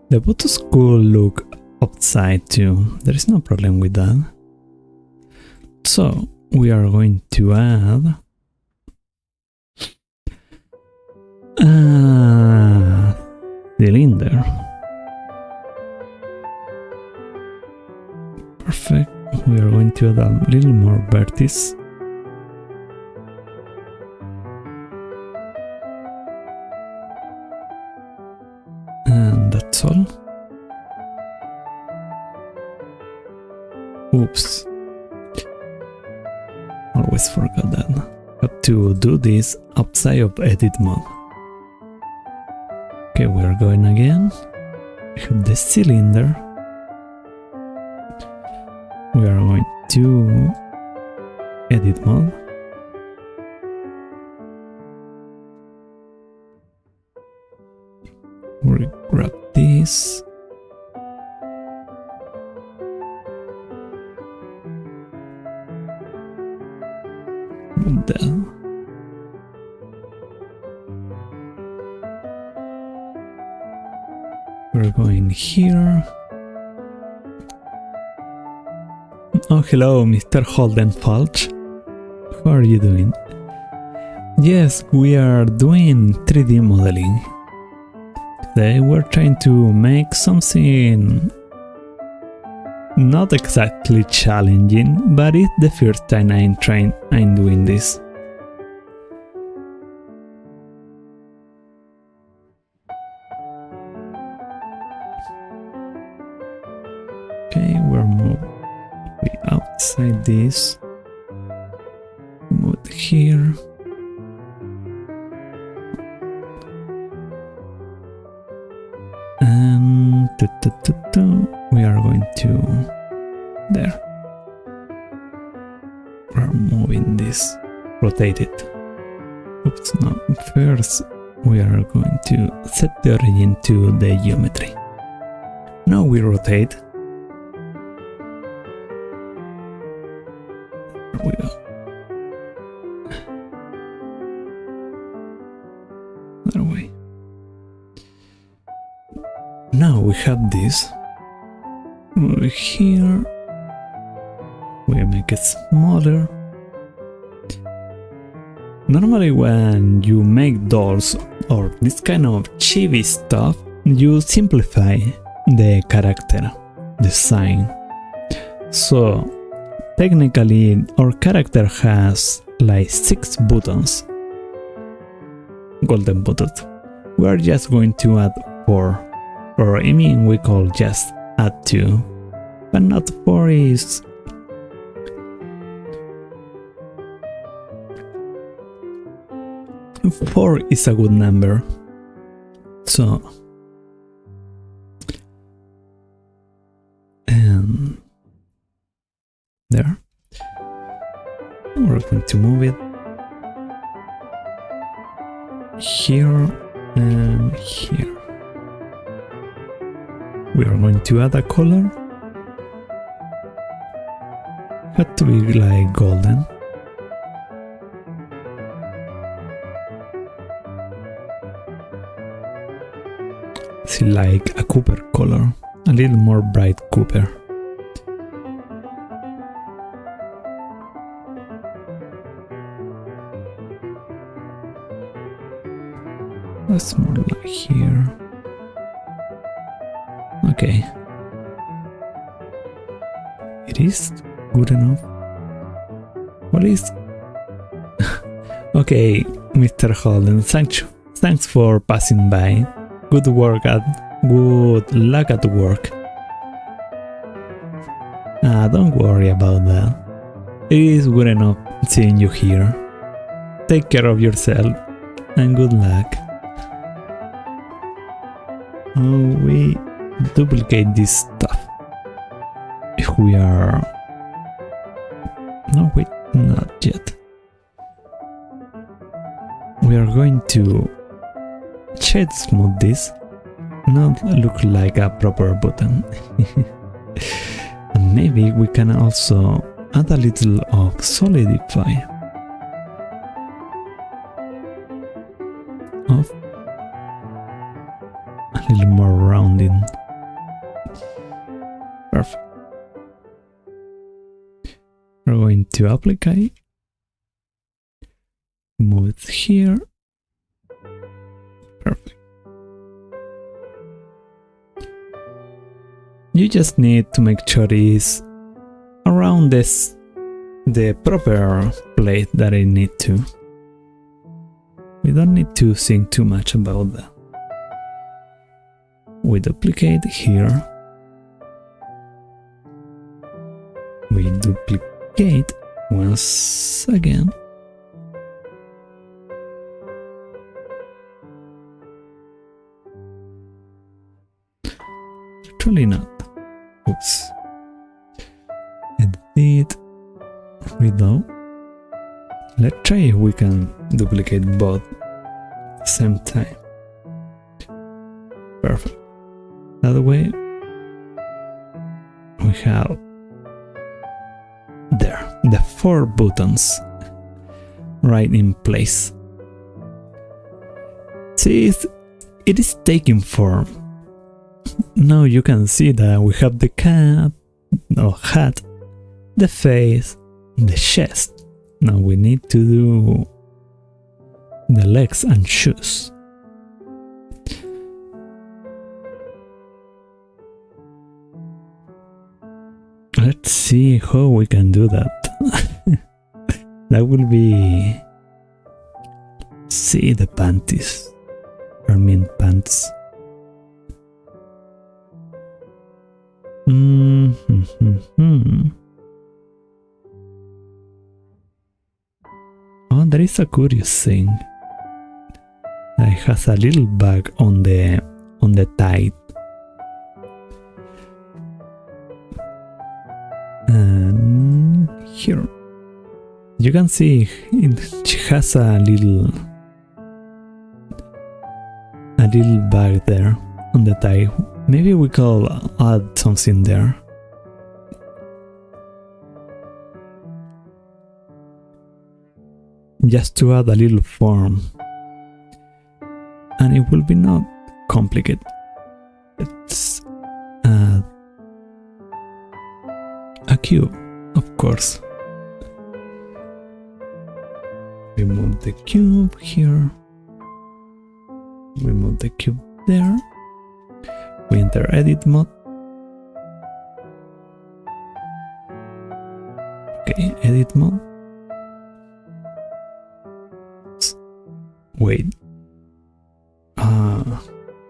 The buttons could look upside too, there is no problem with that. So we are going to add a cylinder. Perfect. We are going to add a little more vertices. And that's all. Oops. Always forgot that. Have to do this outside of edit mode. Okay, we are going again. We have the cylinder. We are going to edit mode. We grab this. Then we're going here. Oh, hello, Mr. Holden Falch. How are you doing? Yes, we are doing 3D modeling. Today we're trying to make something not exactly challenging, but it's the first time I'm doing this. inside this. Move it here. And we are going to there. We're moving this. Rotate it. Oops, no. First, we are going to set the origin to the geometry. Now we rotate. There we go. That way. Now we have this. Over here. We make it smaller. Normally when you make dolls or this kind of chibi stuff, you simplify the character design. So technically our character has like 6 buttons, golden buttons. We are just going to add 4, or I mean we call just add 2, but not 4 is 4 is a good number. So and there we're going to move it here and here. We are going to add a color. Had to be like golden. See, like a copper color, a little more bright copper. That's more like here. Okay. It is good enough. What is... Okay, Mr. Holden, thanks for passing by. Good luck at work. Don't worry about that. It is good enough seeing you here. Take care of yourself and good luck. We duplicate this stuff. If we are... No, wait, not yet. We are going to shade smooth this, not look like a proper button. And maybe we can also add a little of solidify. Of a little more rounding. Perfect. We're going to apply. Move it here. Perfect. You just need to make sure it's around the proper plate that I need to. We don't need to think too much about that. We duplicate here. We duplicate once again. Actually not. Oops. Edit. Redo. Let's try if we can duplicate both at the same time. Perfect. That way we have there the 4 buttons right in place. See, it is taking form. Now you can see that we have the cap, or hat, the face, the chest. Now we need to do the legs and shoes. Let's see how we can do that. That will be... See the panties. I mean pants. there is a curious thing. It has a little bag on the tide. And here you can see she has a little bag there on the tide. Maybe we could add something there. Just to add a little form. And it will be not complicated. It's a cube, of course. We move the cube here. We move the cube there. We enter edit mode. Okay, edit mode. Wait.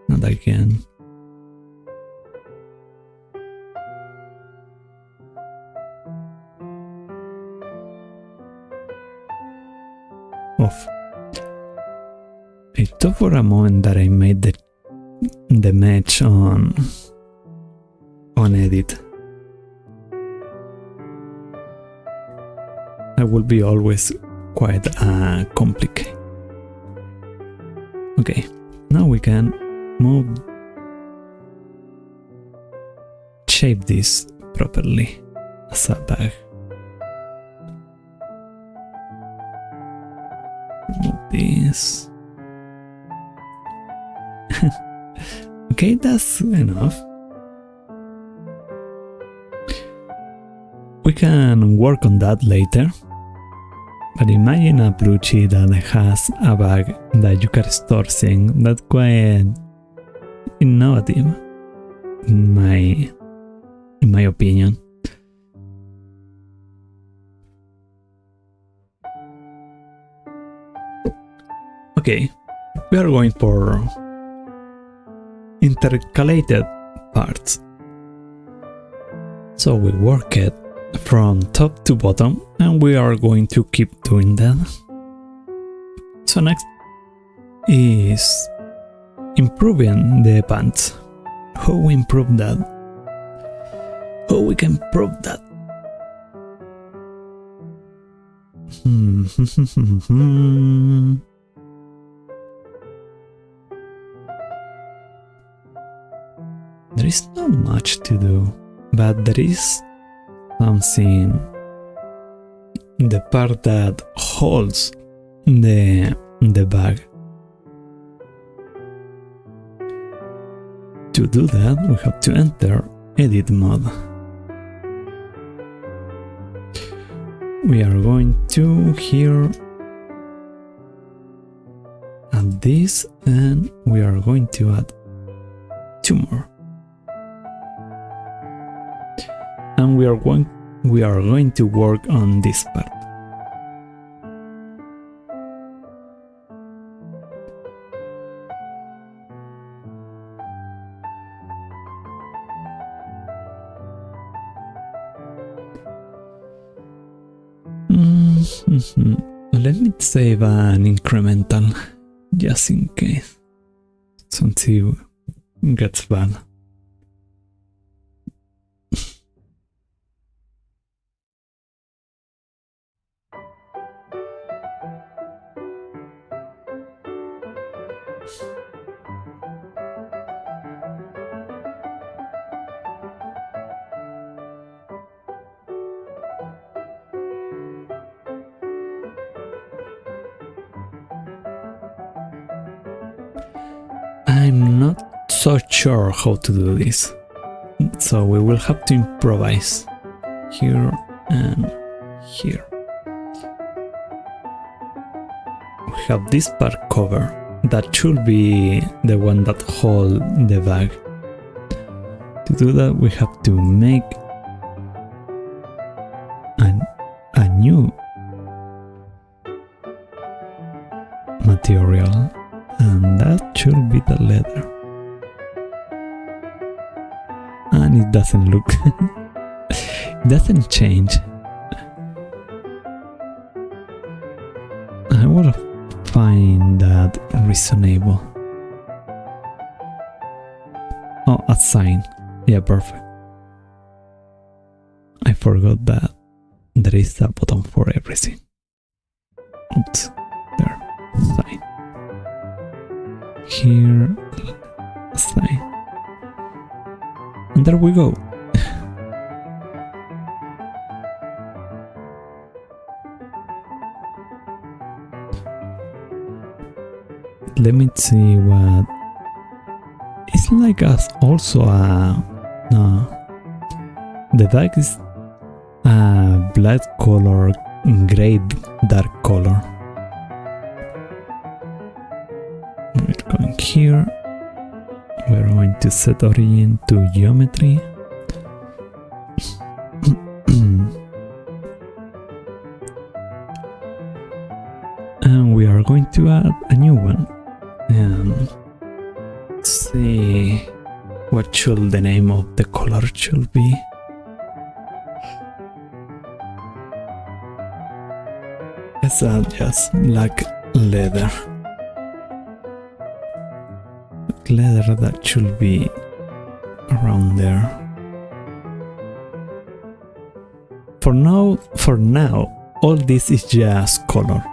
Not again. Off. I thought for a moment that I made the match on edit. That will be always quite complicated. Okay, now we can shape this properly as a bag. Remove this. Okay, that's enough. We can work on that later. But imagine a plushie that has a bag that you can store things. That's quite innovative, in my opinion. Okay, we are going for intercalated parts. So we work it from top to bottom, and we are going to keep doing that. So next is improving the pants. How we improve that? How we can improve that? There is not much to do, but there is something, the part that holds the bag. To do that, we have to enter edit mode. We are going to here add this, and we are going to add 2 more. And we are going to work on this part. Let me save an incremental just in case something gets bad. I'm not so sure how to do this, so we will have to improvise here and here. We have this part cover that should be the one that holds the bag. To do that, we have to make a new material, and that should be the leather. And it doesn't look it doesn't change. reasonable. Oh, assign. Yeah, perfect. I forgot that there is a button for everything. Oops, there. Assign. Here, assign. And there we go. Let me see what it's like. As also the bag is a black color, gray dark color. We're going here. We're going to set origin to geometry. And we are going to add a new one. Let's see, what should the name of the color should be? Let's add just black leather. Leather, that should be around there. For now, all this is just color.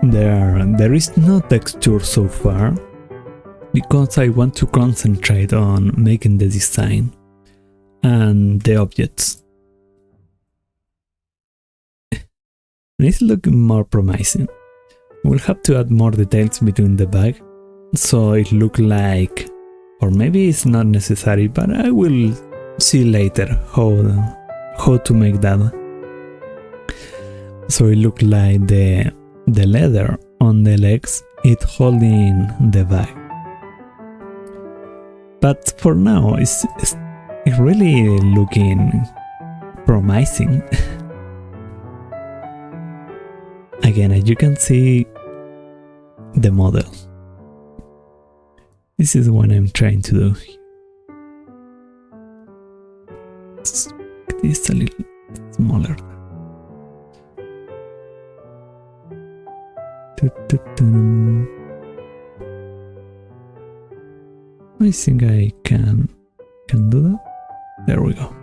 There is no texture so far, because I want to concentrate on making the design and the objects. It's looking more promising. We'll have to add more details between the bag, so it looks like, or maybe it's not necessary, but I will see later how to make that. So it looks like the leather on the legs is holding the bag. But for now, it's really looking promising. Again, as you can see, the model. This is what I'm trying to do. It's a little smaller. I think I can do that. There we go.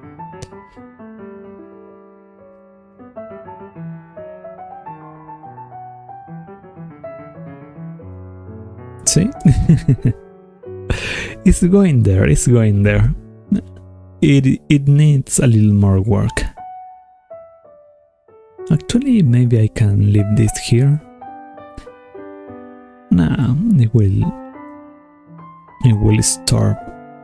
See? It's going there, it's going there. It needs a little more work. Actually, maybe I can leave this here. Nah, it will stop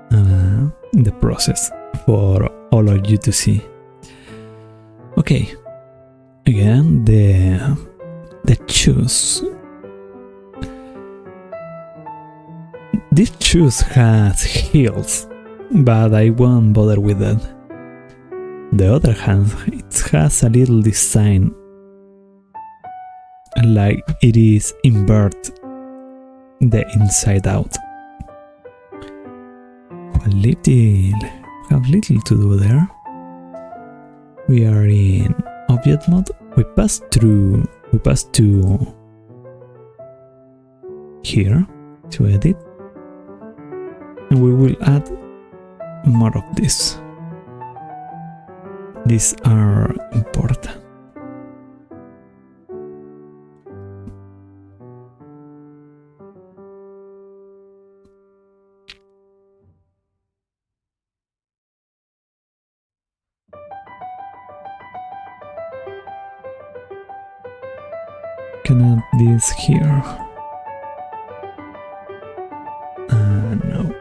the process for all of you to see. Okay, again, the shoes. This shoes has heels, but I won't bother with that. The other hand, it has a little design, like it is invert the inside out. Have little to do there. We are in object mode. We pass to here to edit, and we will add more of this. These are important. Can add this here. No.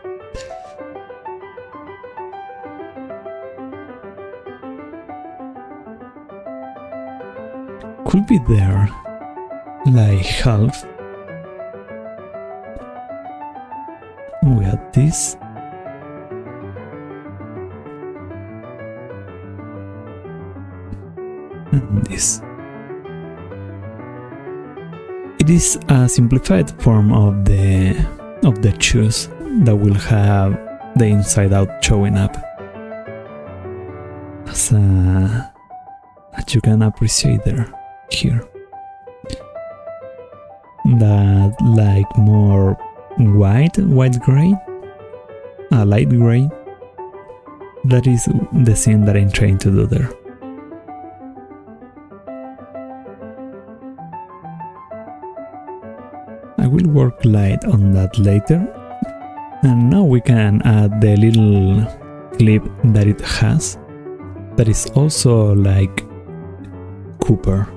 Could be there, like half. We add this. And this. It is a simplified form of the shoes that will have the inside out showing up, as you can appreciate there. Here, that like more white gray, a light gray. That is the scene that I'm trying to do there. I will work light on that later, and now we can add the little clip that it has, that is also like Cooper.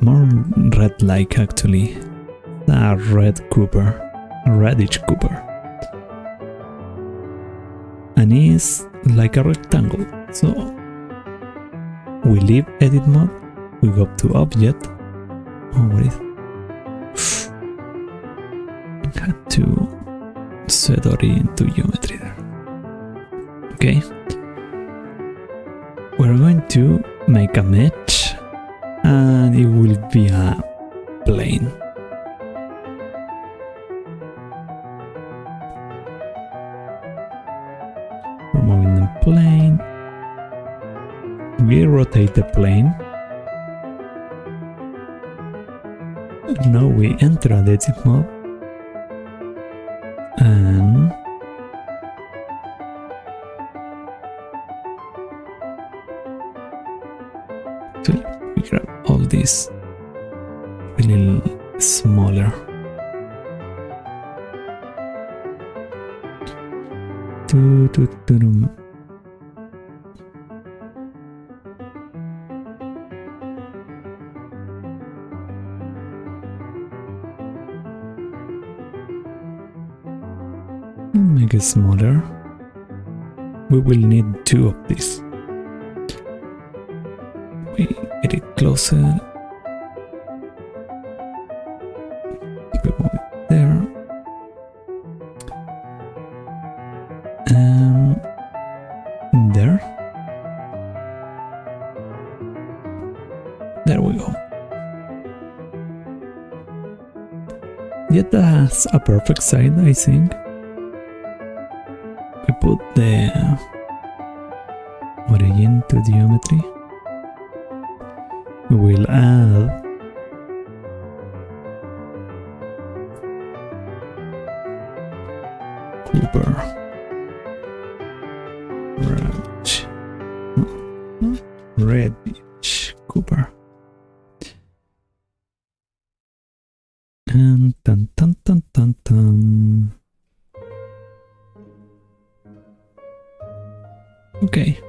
More red-like actually, a red Cooper, a reddish Cooper, and it's like a rectangle. So we leave edit mode, we go up to object. Oh, what is it? I had to set it into geometry there. Okay, we're going to make a mesh, and it will be a plane. Removing the plane, we rotate the plane. Now we enter a edit mode, and we grab all this a little smaller. Make it smaller. We will need 2 of these. We get it closer. We move it there. And there. There we go. Yet that has a perfect side, I think. We put the origin to geometry. We will add Cooper, reddish Cooper, and dun dun dun dun dun. Okay.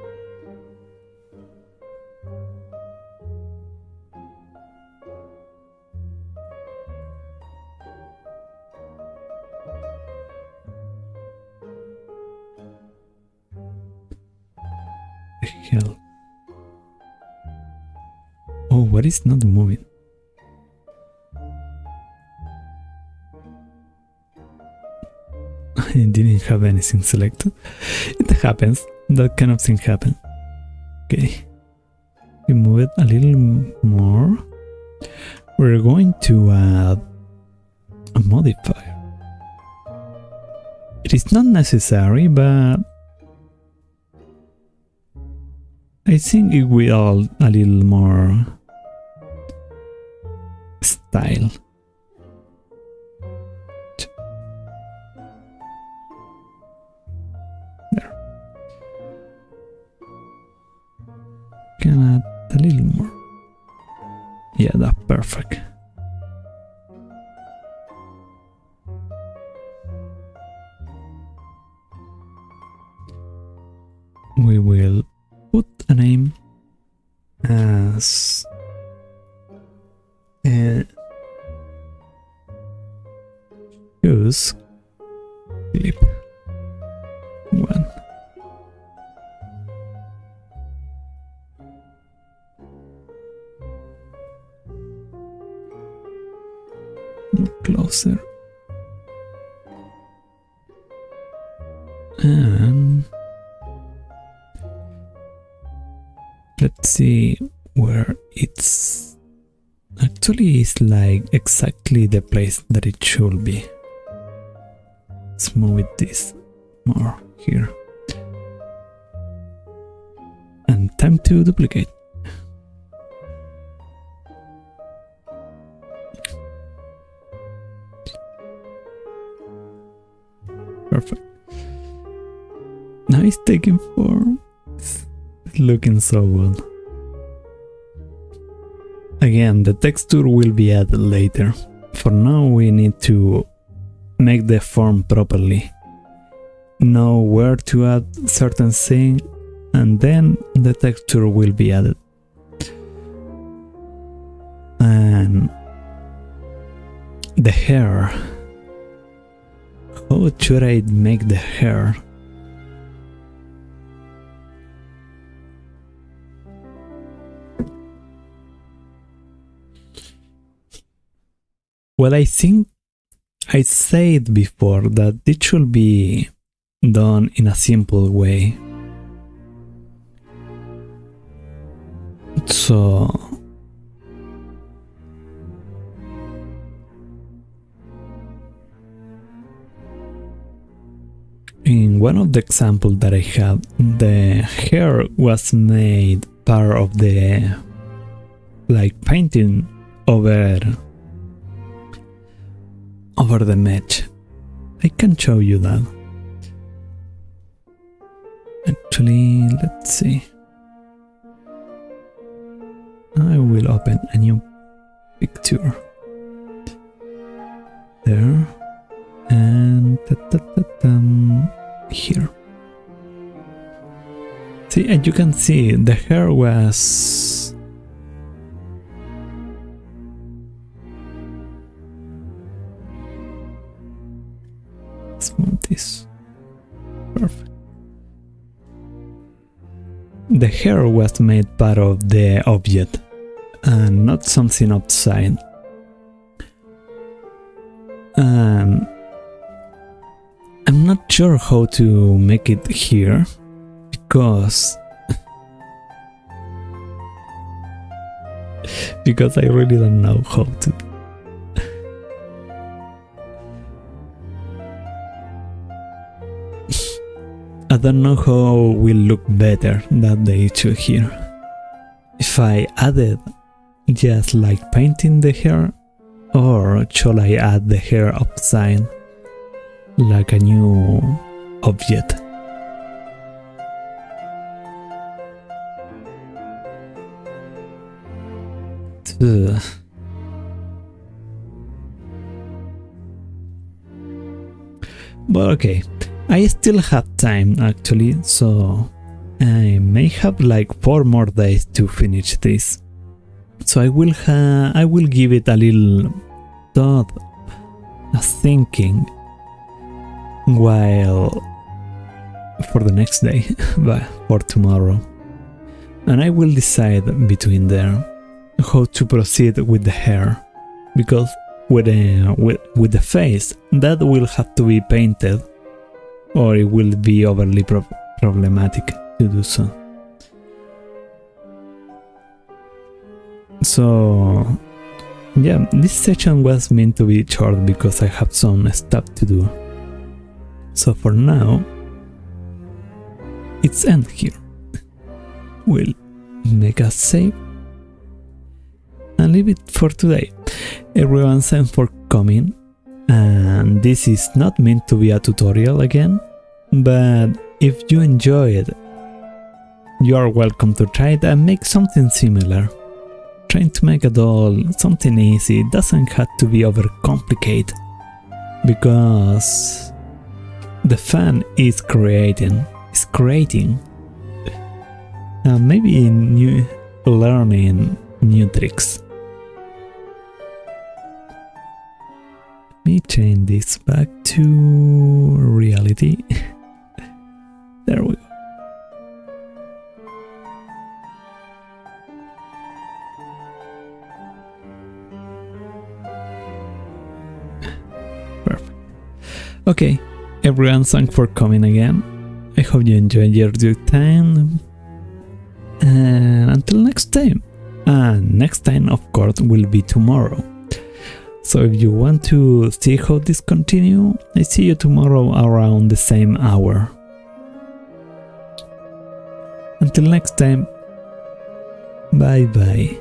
The hell? Oh, what is not moving? I didn't have anything selected. It happens. That kind of thing happens. Okay. We move it a little more. We're going to add a modifier. It is not necessary, but I think it will a little more style. Can add a little more. Yeah, that's perfect. We will put a name as use clip 1. Closer, and let's see where it's actually is like exactly the place that it should be. Let's move it this more here, and time to duplicate. it's taking form. It's looking so good. Again, the texture will be added later. For now, we need to make the form properly. Know where to add certain thing, and then the texture will be added. And the hair. How should I make the hair? Well, I think I said before that it should be done in a simple way. So in one of the examples that I have, the hair was made part of the painting over the mesh. I can show you that. Actually, let's see. I will open a new picture. There. And here. See, and you can see the hair was smooth this. Perfect. The hair was made part of the object and not something outside. I'm not sure how to make it here because I really don't know how to. I don't know how will look better than the issue here. If I added just like painting the hair, or should I add the hair outside like a new object? But okay, I still have time actually, so I may have like 4 more days to finish this. So I will give it a little thought, a thinking, while for the next day, but for tomorrow, and I will decide between there how to proceed with the hair, because with the face that will have to be painted, or it will be overly problematic to do so. So yeah, this session was meant to be short because I have some stuff to do. So for now, it's end here. We'll make us save and leave it for today. Everyone, thanks for coming. And this is not meant to be a tutorial again, but if you enjoy it, you are welcome to try it and make something similar. Trying to make a doll something easy, it doesn't have to be overcomplicated, because the fun is creating, and maybe learning new tricks. Let me change this back to reality. There we go. Perfect. Okay, everyone, thanks for coming again. I hope you enjoyed your time. And until next time. And next time, of course, will be tomorrow. So if you want to see how this continue, I see you tomorrow around the same hour. Until next time, bye bye.